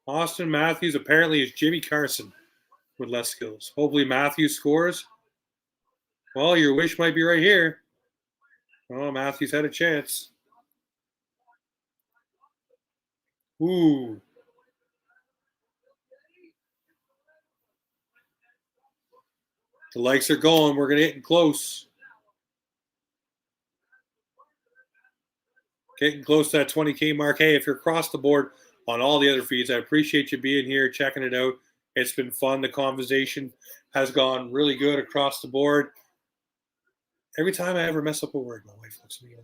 Austin Matthews apparently is Jimmy Carson with less skills. Hopefully Matthews scores. Well, your wish might be right here. Oh, Matthews had a chance. Ooh. The likes are going. We're getting close. Getting close to that 20K mark. Hey, if you're across the board on all the other feeds, I appreciate you being here, checking it out. It's been fun. The conversation has gone really good across the board. Every time I ever mess up a word, my wife looks at me.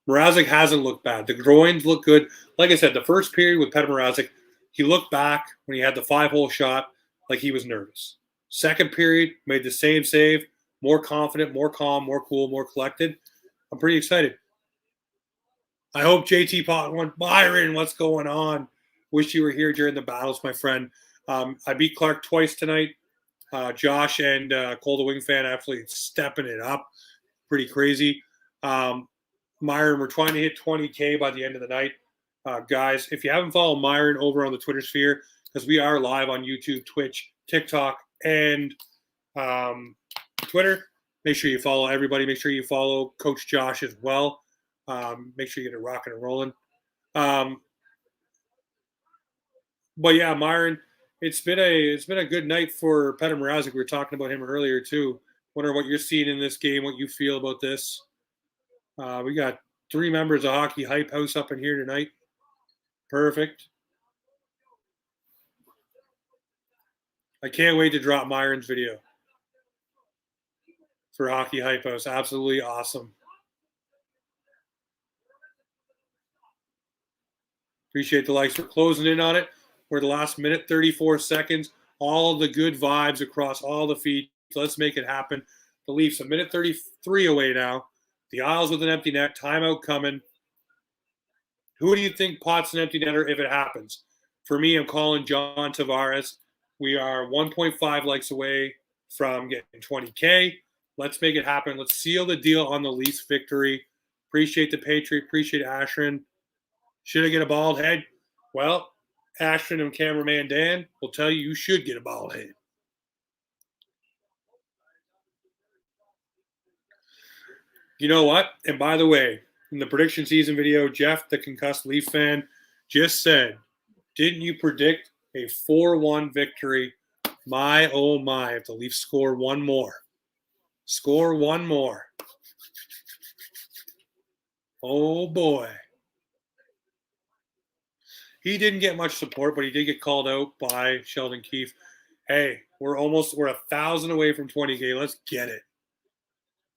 Mrazek hasn't looked bad. The groins look good. Like I said, the first period with Petr Mrazek, he looked back when he had the 5-hole shot like he was nervous. Second period, made the same save, more confident, more calm, more cool, more collected. I'm pretty excited. I hope JT Pot went. Byron, what's going on? Wish you were here during the battles, my friend. I beat Clark twice tonight. Josh and Cole the Wing fan absolutely stepping it up. Pretty crazy. Myron, we're trying to hit 20K by the end of the night. Guys, if you haven't followed Myron over on the Twitter sphere, because we are live on YouTube, Twitch, TikTok, and Twitter, make sure you follow everybody. Make sure you follow Coach Josh as well. Make sure you get it rocking and rolling. But yeah, Myron, it's been a good night for Petr Mrazek. We were talking about him earlier too. Wonder what you're seeing in this game, what you feel about this. We got 3 members of Hockey Hype House up in here tonight. Perfect. I can't wait to drop Myron's video for Hockey Hype House. Absolutely awesome. Appreciate the likes. We're closing in on it. for the last minute 34 seconds. All the good vibes across all the feeds. Let's make it happen. The Leafs a minute 33 away now. The Isles with an empty net. Timeout coming. Who do you think pots an empty netter if it happens? For me, I'm calling John Tavares. We are 1.5 likes away from getting 20K. Let's make it happen. Let's seal the deal on the Leafs victory. Appreciate the Patriot. Appreciate Ashton. Should I get a bald head? Well, Ashton and cameraman Dan will tell you should get a bald head. You know what? And by the way, in the prediction season video, Jeff, the concussed Leaf fan, just said, didn't you predict a 4-1 victory? My, oh my, if the Leafs score one more. Score one more. Oh boy. He didn't get much support, but he did get called out by Sheldon Keefe. Hey, we're 1,000 away from 20K. Let's get it.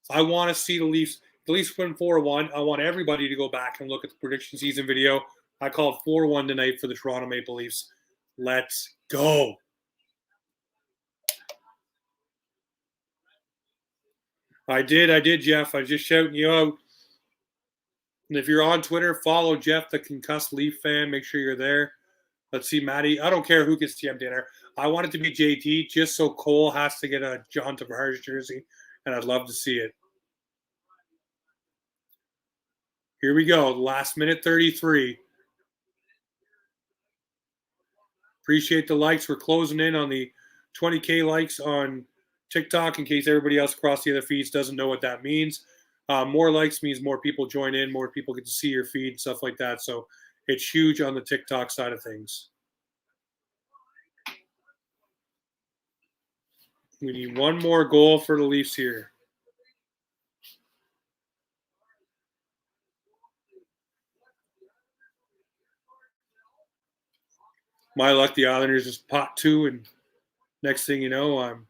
I want to see the Leafs win 4-1. I want everybody to go back and look at the prediction season video. I called 4-1 tonight for the Toronto Maple Leafs. Let's go. I did, Jeff. I was just shouting you out. And if you're on Twitter, follow Jeff, the concussed Leaf fan. Make sure you're there. Let's see, Maddie. I don't care who gets TM dinner. I want it to be JT just so Cole has to get a John Tavares jersey, and I'd love to see it. Here we go. Last minute 33. Appreciate the likes. We're closing in on the 20K likes on TikTok in case everybody else across the other feeds doesn't know what that means. More likes means more people join in, more people get to see your feed and stuff like that. So it's huge on the TikTok side of things. We need one more goal for the Leafs here. My luck, the Islanders just pot 2, and next thing you know, I'm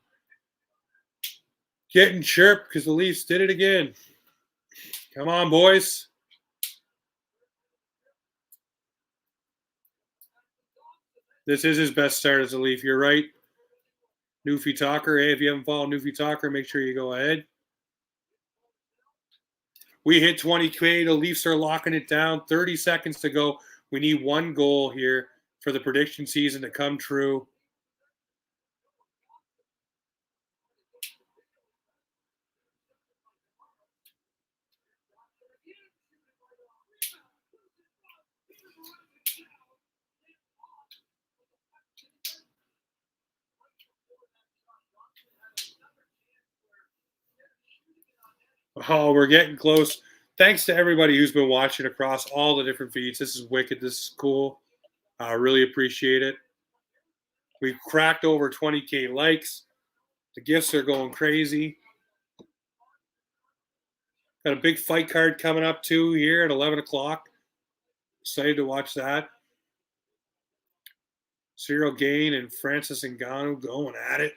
getting chirped because the Leafs did it again. Come on, boys. This is his best start as a Leaf. You're right. Newfie Talker. Hey, if you haven't followed Newfie Talker, make sure you go ahead. We hit 20K. The Leafs are locking it down. 30 seconds to go. We need one goal here for the prediction season to come true. Oh, we're getting close. Thanks to everybody who's been watching across all the different feeds. This is wicked. This is cool. I really appreciate it. We've cracked over 20K likes. The gifts are going crazy. Got a big fight card coming up too here at 11 o'clock. Excited to watch that. Cyril Gain and Francis Ngannou going at it.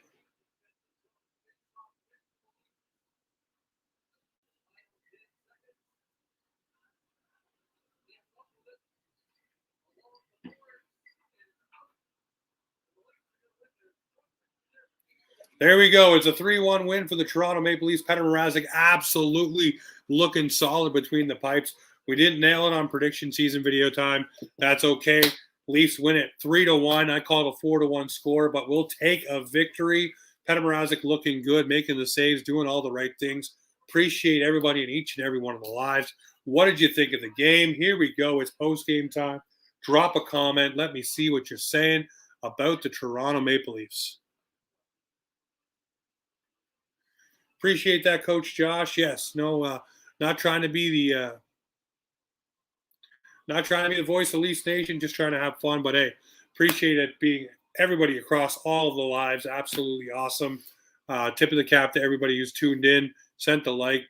There we go. It's a 3-1 win for the Toronto Maple Leafs. Petr Mrazek absolutely looking solid between the pipes. We didn't nail it on prediction season video time. That's okay. Leafs win it 3-1. I called a 4-1 score, but we'll take a victory. Petr Mrazek looking good, making the saves, doing all the right things. Appreciate everybody in each and every one of the lives. What did you think of the game? Here we go. It's post-game time. Drop a comment. Let me see what you're saying about the Toronto Maple Leafs. Appreciate that, Coach Josh. Yes, no, not trying to be the voice of Leafs Nation, just trying to have fun. But hey, appreciate it being everybody across all of the lives. Absolutely awesome. Tip of the cap to everybody who's tuned in, sent the like,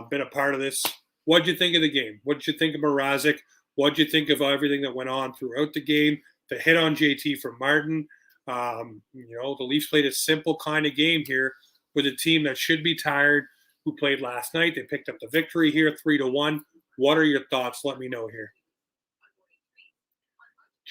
been a part of this. What'd you think of the game? What'd you think of Mrazek? What'd you think of everything that went on throughout the game? The hit on JT from Martin. The Leafs played a simple kind of game here with a team that should be tired, who played last night. They picked up the victory here, 3-1. What are your thoughts? Let me know here.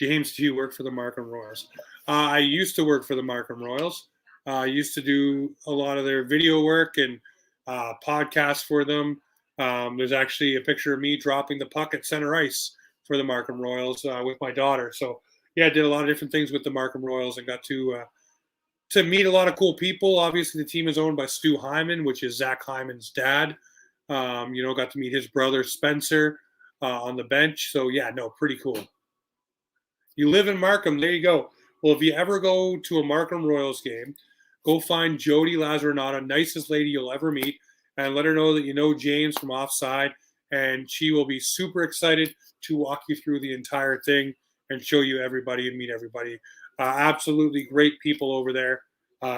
James, do you work for the Markham Royals? I used to work for the Markham Royals. I used to do a lot of their video work and podcasts for them. There's actually a picture of me dropping the puck at center ice for the Markham Royals with my daughter. So yeah, I did a lot of different things with the Markham Royals and got to meet a lot of cool people. Obviously, the team is owned by Stu Hyman, which is Zach Hyman's dad. Got to meet his brother Spencer on the bench. So yeah, no, pretty cool. You live in Markham, there you go. Well, if you ever go to a Markham Royals game, go find Jody Lazaranata, nicest lady you'll ever meet, and let her know that you know James from Offside, and she will be super excited to walk you through the entire thing and show you everybody and meet everybody. Absolutely great people over there.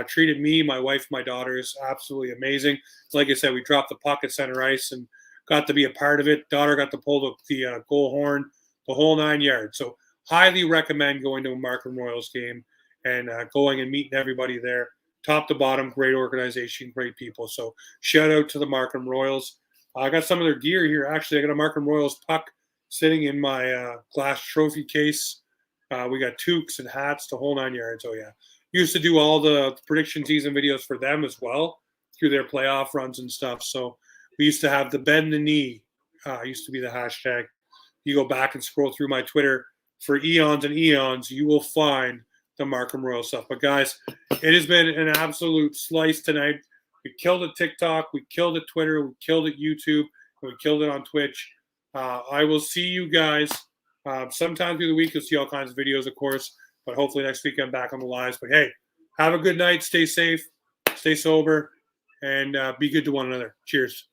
Treated me, my wife, my daughters absolutely amazing. Like I said, we dropped the puck at center ice and got to be a part of it. Daughter got to pull the goal horn, the whole 9 yards. So highly recommend going to a Markham Royals game and going and meeting everybody there. Top to bottom, great organization, great people. So shout out to the Markham Royals. I got some of their gear here. Actually, I got a Markham Royals puck sitting in my glass trophy case. We got toques and hats, the whole 9 yards. Oh, yeah. Used to do all the prediction season videos for them as well through their playoff runs and stuff. So we used to have the bend the knee, used to be the hashtag. You go back and scroll through my Twitter for eons and eons, you will find the Markham Royal stuff. But guys, it has been an absolute slice tonight. We killed it TikTok, we killed it Twitter, we killed it YouTube, and we killed it on Twitch. I will see you guys sometime through the week. You'll see all kinds of videos, of course. But hopefully next week I'm back on the lives. But hey, have a good night. Stay safe, stay sober, and be good to one another. Cheers.